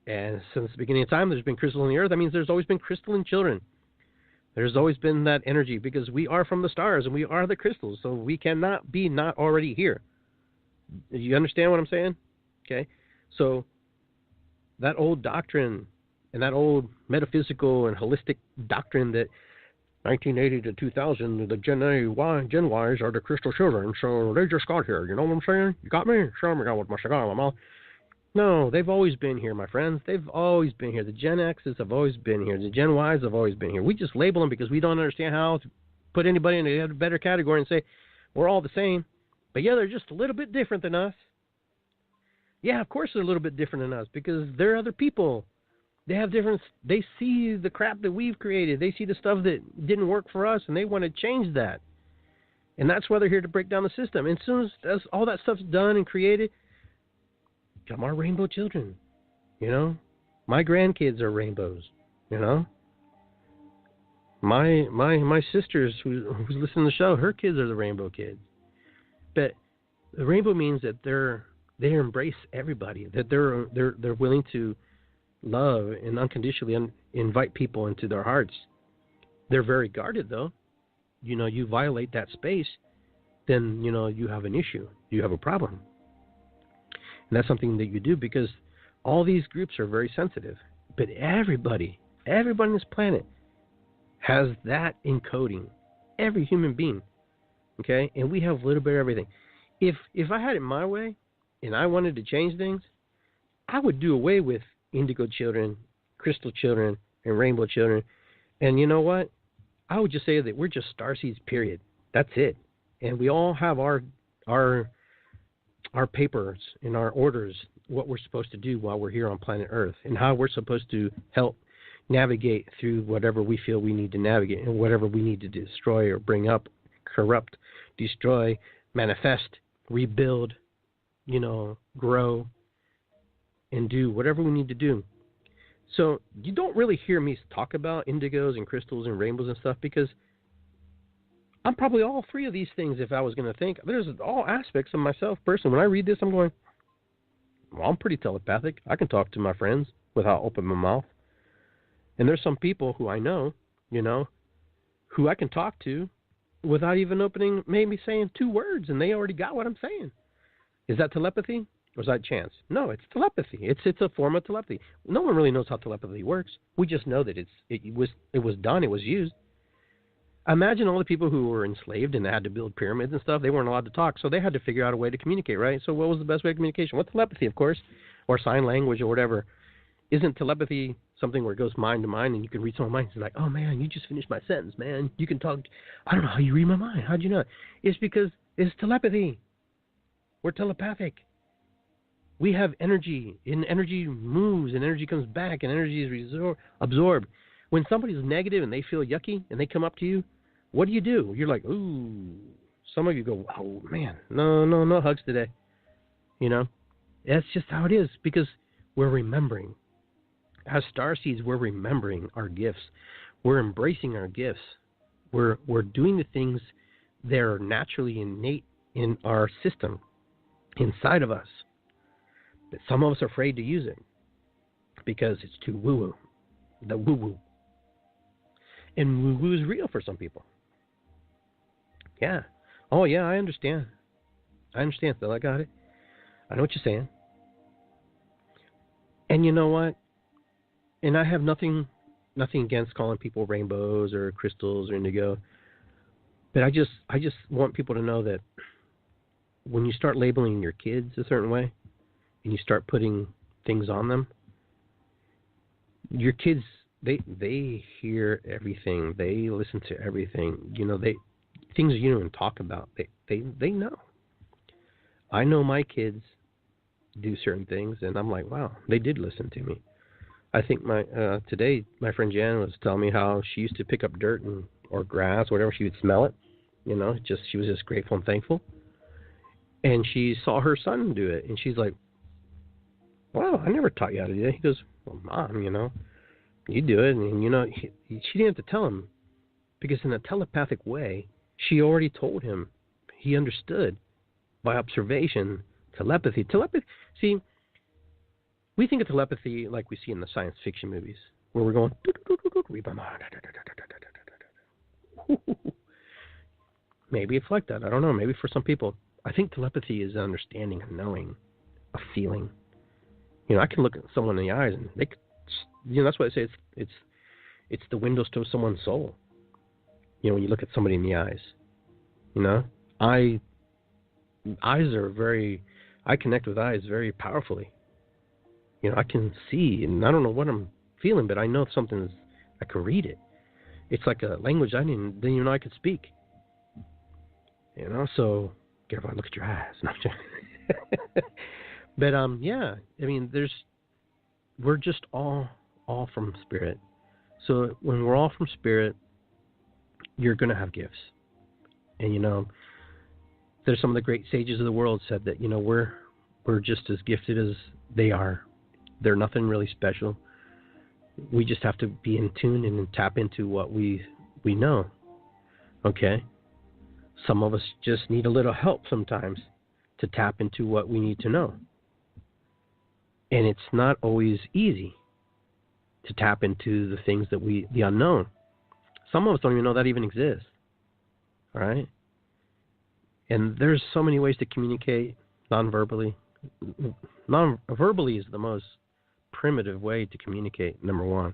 And since the beginning of time, there's been crystals on the earth. That means there's always been crystalline children. There's always been that energy because we are from the stars and we are the crystals. So we cannot be not already here. You understand what I'm saying? Okay. So that old doctrine and that old metaphysical and holistic doctrine that 1980 to 2000, the Gen Ys are the crystal children, so they just got here. You know what I'm saying? You got me? Show me with my cigar in my mouth. No, they've always been here, my friends. They've always been here. The Gen X's have always been here. The Gen Ys have always been here. We just label them because we don't understand how to put anybody in a better category and say, we're all the same. But yeah, they're just a little bit different than us. Yeah, of course they're a little bit different than us because they're other people. They have different, they see the crap that we've created. They see the stuff that didn't work for us and they want to change that. And that's why they're here to break down the system. And as soon as all that stuff's done and created, come our rainbow children. My grandkids are rainbows. My sisters who's listening to the show, her kids are the rainbow kids. But the rainbow means that they embrace everybody, that they're willing to love and unconditionally invite people into their hearts. They're very guarded, though. You violate that space, then, you have an issue. You have a problem. And that's something that you do because all these groups are very sensitive. But everybody on this planet has that encoding. Every human being. Okay? And we have a little bit of everything. If I had it my way and I wanted to change things, I would do away with indigo children, crystal children, and rainbow children. And you know what? I would just say that we're just starseeds, period. That's it. And we all have our papers and our orders, what we're supposed to do while we're here on planet Earth, and how we're supposed to help navigate through whatever we feel we need to navigate and whatever we need to destroy or bring up, corrupt, destroy, manifest, rebuild, grow, and do whatever we need to do. So you don't really hear me talk about indigos and crystals and rainbows and stuff because I'm probably all three of these things if I was going to think. There's all aspects of myself personally. When I read this, I'm going, well, I'm pretty telepathic. I can talk to my friends without opening my mouth. And there's some people who I know, who I can talk to without even maybe saying two words, and they already got what I'm saying. Is that telepathy? Or is that chance? No, it's telepathy. It's a form of telepathy. No one really knows how telepathy works. We just know that it was done, it was used. Imagine all the people who were enslaved and they had to build pyramids and stuff. They weren't allowed to talk, so they had to figure out a way to communicate, right? So what was the best way of communication? Well, telepathy, of course, or sign language or whatever. Isn't telepathy something where it goes mind to mind and you can read someone's mind? It's like, oh, man, you just finished my sentence, man. You can talk. I don't know how you read my mind. How'd you know? It's because it's telepathy. We're telepathic. We have energy, and energy moves, and energy comes back, and energy is absorbed. When somebody's negative and they feel yucky and they come up to you, what do? You're like, ooh. Some of you go, oh, man, no hugs today. That's just how it is because we're remembering. As starseeds, we're remembering our gifts. We're embracing our gifts. We're doing the things that are naturally innate in our system, inside of us. But some of us are afraid to use it because it's too woo-woo. The woo-woo. And woo-woo is real for some people. Yeah. Oh, yeah, I understand. I understand, Phil. I got it. I know what you're saying. And you know what? And I have nothing against calling people rainbows or crystals or indigo. But I just want people to know that when you start labeling your kids a certain way and you start putting things on them, your kids, they hear everything. They listen to everything. You know, things you don't even talk about. They know. I know my kids do certain things, and I'm like, wow, they did listen to me. I think today my friend Jan was telling me how she used to pick up dirt or grass, whatever. She would smell it. You know, she was just grateful and thankful. And she saw her son do it, and she's like, wow, I never taught you how to do that. He goes, well, Mom, you know, you do it. And, you know, she didn't have to tell him, because in a telepathic way, she already told him. He understood by observation, telepathy. See, we think of telepathy like we see in the science fiction movies, where we're going, maybe it's like that. I don't know. Maybe for some people, I think telepathy is understanding, a knowing, a feeling. You know, I can look at someone in the eyes, and they, you know, that's why I say it's the windows to someone's soul. You know, when you look at somebody in the eyes, you know, eyes are I connect with eyes very powerfully. You know, I can see, and I don't know what I'm feeling, but I know something I can read it. It's like a language I didn't even know I could speak. You know, so careful, look at your eyes. No, but yeah, I mean, we're just all from spirit. So when we're all from spirit, you're gonna have gifts, and you know, there's some of the great sages of the world said that, you know, we're just as gifted as they are. They're nothing really special. We just have to be in tune and tap into what we know. Okay? Some of us just need a little help sometimes to tap into what we need to know. And it's not always easy to tap into the things that the unknown. Some of us don't even know that even exists. All right? And there's so many ways to communicate non-verbally. Non-verbally is the most primitive way to communicate, number one,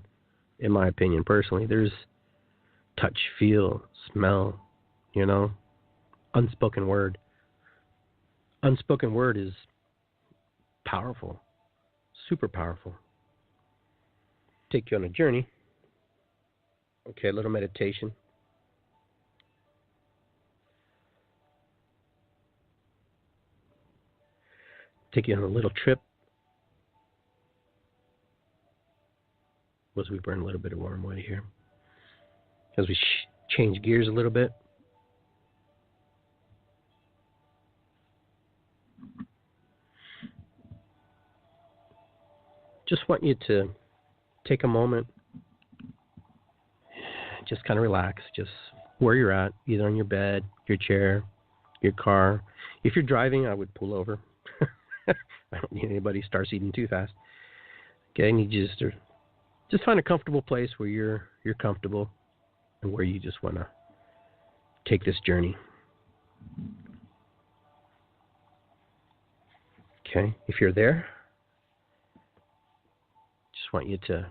in my opinion, personally. There's touch, feel, smell, you know, unspoken word. Unspoken word is powerful, super powerful. Take you on a journey. Okay, a little meditation. Take you on a little trip as we burn a little bit of warm way here. As we change gears a little bit. Just want you to take a moment, just kind of relax, just where you're at, either on your bed, your chair, your car. If you're driving, I would pull over. I don't need anybody star seating too fast. Okay, I need you just find a comfortable place where you're comfortable and where you just want to take this journey. Okay, if you're there, just want you to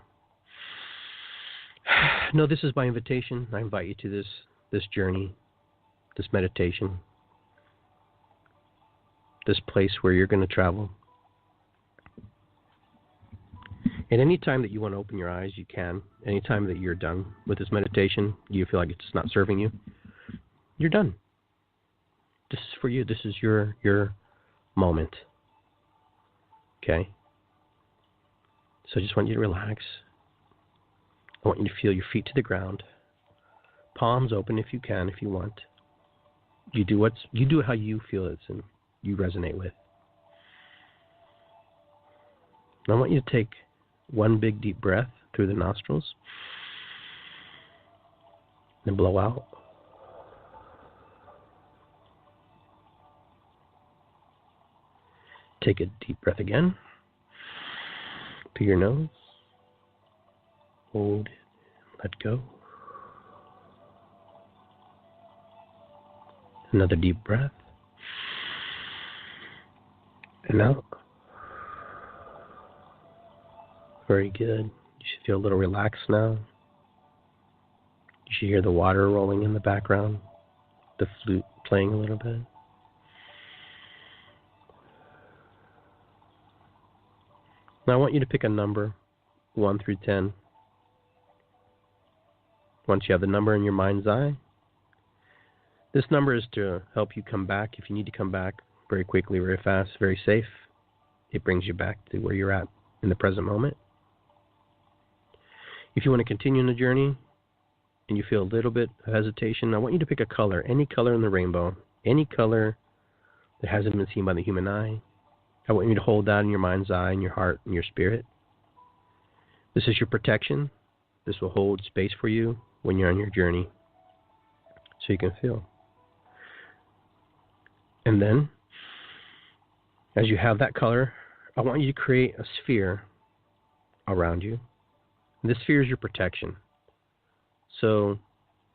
know this is my invitation. I invite you to this journey, this meditation, this place where you're going to travel. And any time that you want to open your eyes, you can. Any time that you're done with this meditation, you feel like it's not serving you, you're done. This is for you. This is your moment. Okay? So I just want you to relax. I want you to feel your feet to the ground. Palms open if you can, if you want. You do how you feel it's and you resonate with. And I want you to take one big deep breath through the nostrils. Then blow out. Take a deep breath again. Through your nose. Hold it. Let go. Another deep breath. and out. Very good. You should feel a little relaxed now. You should hear the water rolling in the background, the flute playing a little bit. Now I want you to pick a number, 1 through 10. Once you have the number in your mind's eye, this number is to help you come back if you need to come back very quickly, very fast, very safe. It brings you back to where you're at in the present moment. If you want to continue on the journey and you feel a little bit of hesitation, I want you to pick a color, any color in the rainbow, any color that hasn't been seen by the human eye. I want you to hold that in your mind's eye, in your heart, in your spirit. This is your protection. This will hold space for you when you're on your journey so you can feel. And then, as you have that color, I want you to create a sphere around you. This sphere is your protection. So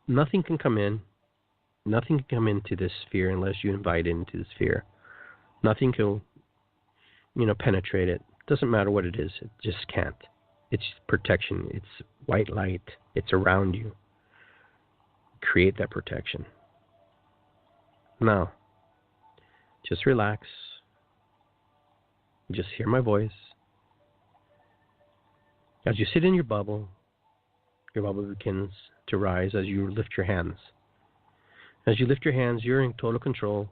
nothing can come in. Nothing can come into this sphere unless you invite it into the sphere. Nothing can, penetrate it. Doesn't matter what it is. It just can't. It's protection. It's white light. It's around you. Create that protection. Now, just relax. Just hear my voice. As you sit in your bubble begins to rise as you lift your hands. As you lift your hands, you're in total control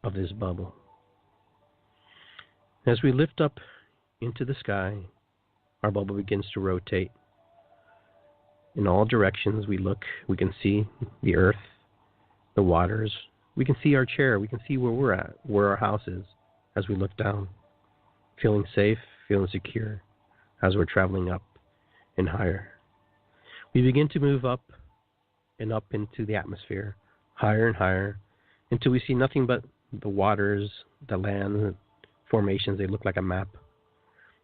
of this bubble. As we lift up into the sky, our bubble begins to rotate. In all directions we look, we can see the earth, the waters. We can see our chair. We can see where we're at, where our house is as we look down. Feeling safe, feeling secure as we're traveling up and higher. We begin to move up and up into the atmosphere, higher and higher, until we see nothing but the waters, the land, the formations. They look like a map.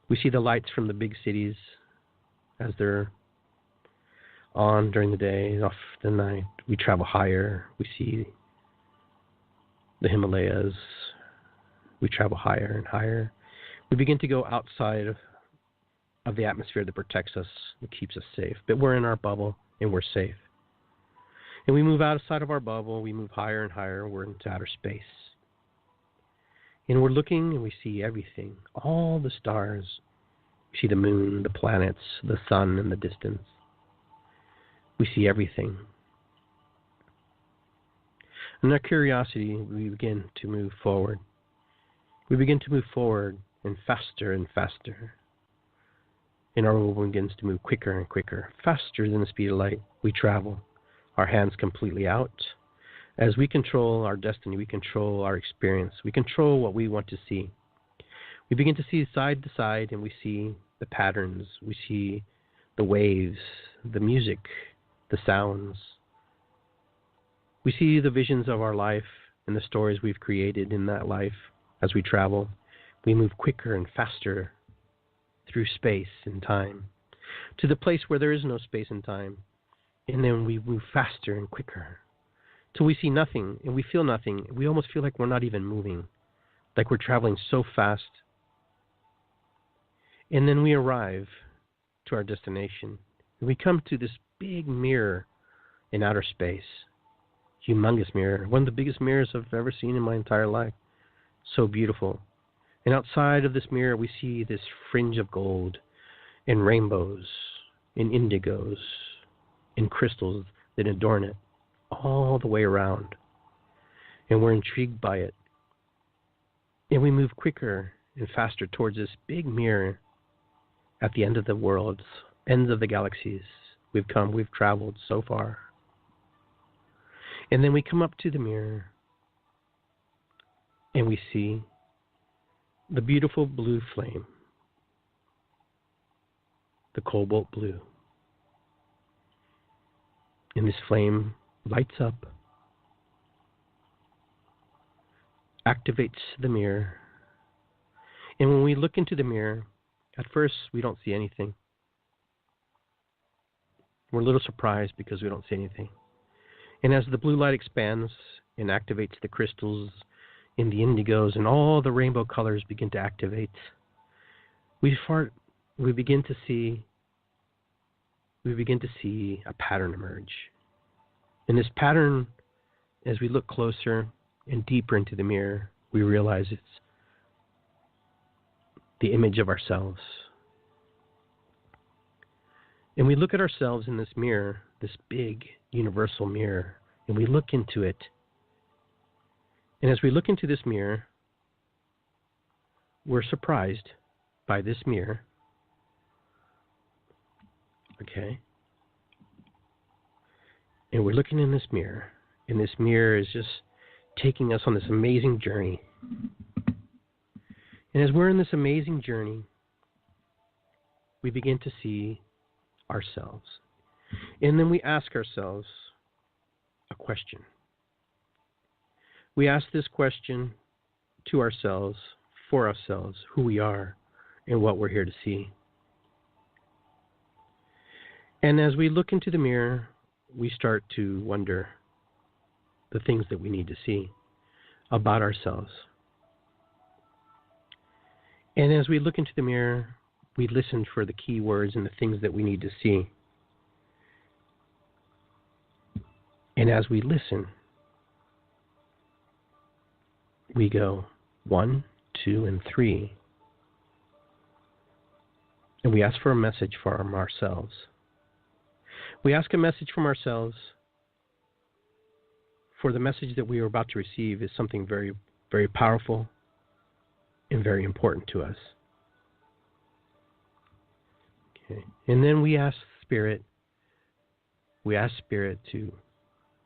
We see the lights from the big cities as they're on during the day, off the night. We travel higher. We see the Himalayas. We travel higher and higher. We begin to go outside of the atmosphere that protects us, that keeps us safe. But we're in our bubble, and we're safe. And we move outside of our bubble. We move higher and higher. We're into outer space. And we're looking, and we see everything, all the stars. We see the moon, the planets, the sun in the distance. We see everything. In our curiosity, we begin to move forward. We begin to move forward and faster. And our bubble begins to move quicker and quicker, faster than the speed of light. We travel, our hands completely out. As we control our destiny, we control our experience. We control what we want to see. We begin to see side to side, and we see the patterns. We see the waves, the music, the sounds. We see the visions of our life and the stories we've created in that life. As we travel, we move quicker and faster through space and time to the place where there is no space and time. And then we move faster and quicker till we see nothing and we feel nothing. We almost feel like we're not even moving, like we're traveling so fast. And then we arrive to our destination. And we come to this big mirror in outer space. Humongous mirror. One of the biggest mirrors I've ever seen in my entire life. So beautiful. And outside of this mirror, we see this fringe of gold and rainbows and indigos and crystals that adorn it all the way around. And we're intrigued by it. And we move quicker and faster towards this big mirror at the end of the worlds, ends of the galaxies. We've traveled so far. And then we come up to the mirror and we see the beautiful blue flame, the cobalt blue. And this flame lights up, activates the mirror. And when we look into the mirror, at first we don't see anything. We're a little surprised because we don't see anything. And as the blue light expands and activates the crystals in the indigos, and all the rainbow colors begin to activate. We begin to see a pattern emerge. And this pattern, as we look closer and deeper into the mirror, we realize it's the image of ourselves. And we look at ourselves in this mirror, this big universal mirror, and we look into it. And as we look into this mirror, we're surprised by this mirror. Okay? And we're looking in this mirror, and this mirror is just taking us on this amazing journey. And as we're in this amazing journey, we begin to see ourselves. And then we ask ourselves a question. We ask this question to ourselves, for ourselves, who we are and what we're here to see. And as we look into the mirror, we start to wonder the things that we need to see about ourselves. And as we look into the mirror, we listen for the key words and the things that we need to see. And as we listen, we go 1, 2, and 3. And we ask for a message from ourselves. We ask a message from ourselves, for the message that we are about to receive is something very, very powerful and very important to us. Okay. And then we ask Spirit to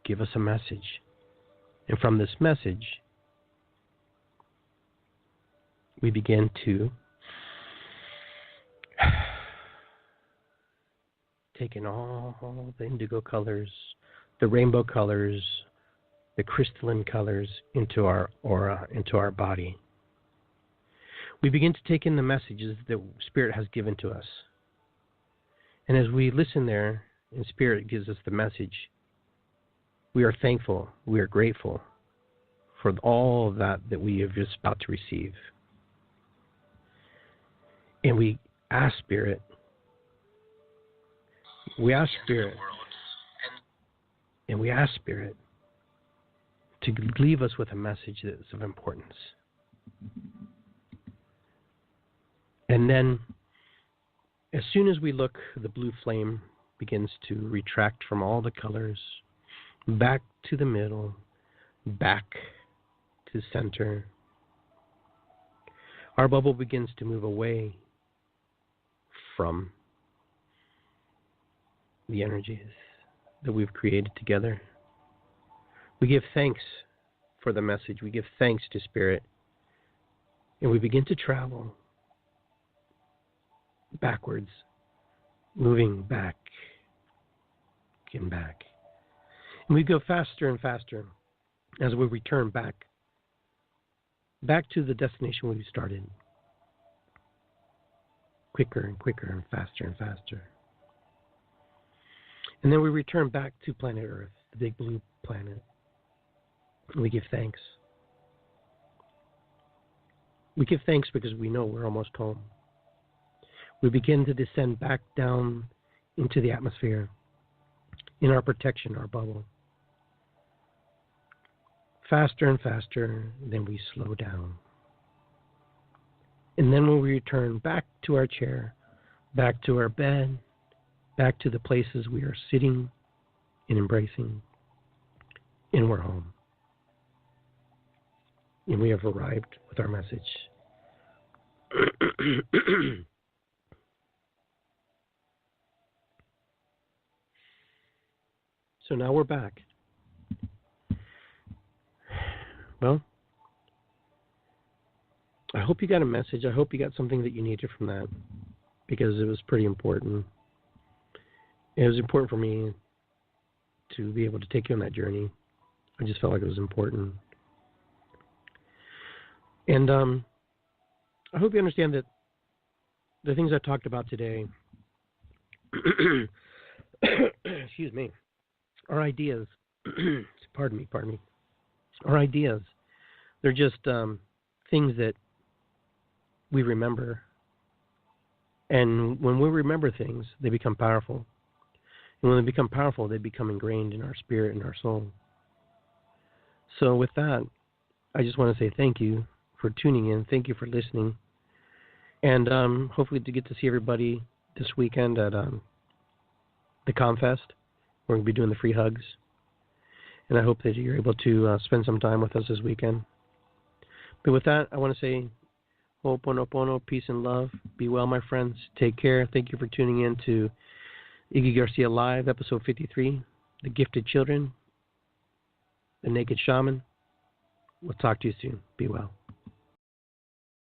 give us a message. And from this message, we begin to take in all the indigo colors, the rainbow colors, the crystalline colors into our aura, into our body. We begin to take in the messages that Spirit has given to us. And as we listen there, and Spirit gives us the message, we are thankful, we are grateful for all of that we are just about to receive. And we ask Spirit to leave us with a message that is of importance. And then, as soon as we look, the blue flame begins to retract from all the colors, back to the middle, back to center. Our bubble begins to move away from the energies that we've created together. We give thanks for the message. We give thanks to Spirit. And we begin to travel backwards, moving back and back. And we go faster and faster as we return back to the destination where we started. Quicker and quicker and faster. And then we return back to planet Earth, the big blue planet. And we give thanks. We give thanks because we know we're almost home. We begin to descend back down into the atmosphere, in our protection, our bubble. Faster and faster, then we slow down. And then when we return back to our chair, back to our bed, back to the places we are sitting and embracing, and we're home. And we have arrived with our message. So now we're back. Well, I hope you got a message. I hope you got something that you needed from that, because it was pretty important. It was important for me to be able to take you on that journey. I just felt like it was important. And I hope you understand that the things I talked about today, excuse me, are ideas. Pardon me. Are ideas They're just things that we remember. And when we remember things, they become powerful. And when they become powerful, they become ingrained in our spirit and our soul. So with that, I just want to say thank you for tuning in. Thank you for listening. And hopefully to get to see everybody this weekend at the Comfest. We're going to be doing the free hugs. And I hope that you're able to spend some time with us this weekend. But with that, I want to say Ho'oponopono, peace and love. Be well, my friends. Take care. Thank you for tuning in to Iggy Garcia Live, episode 53, The Gifted Children, The Naked Shaman. We'll talk to you soon. Be well.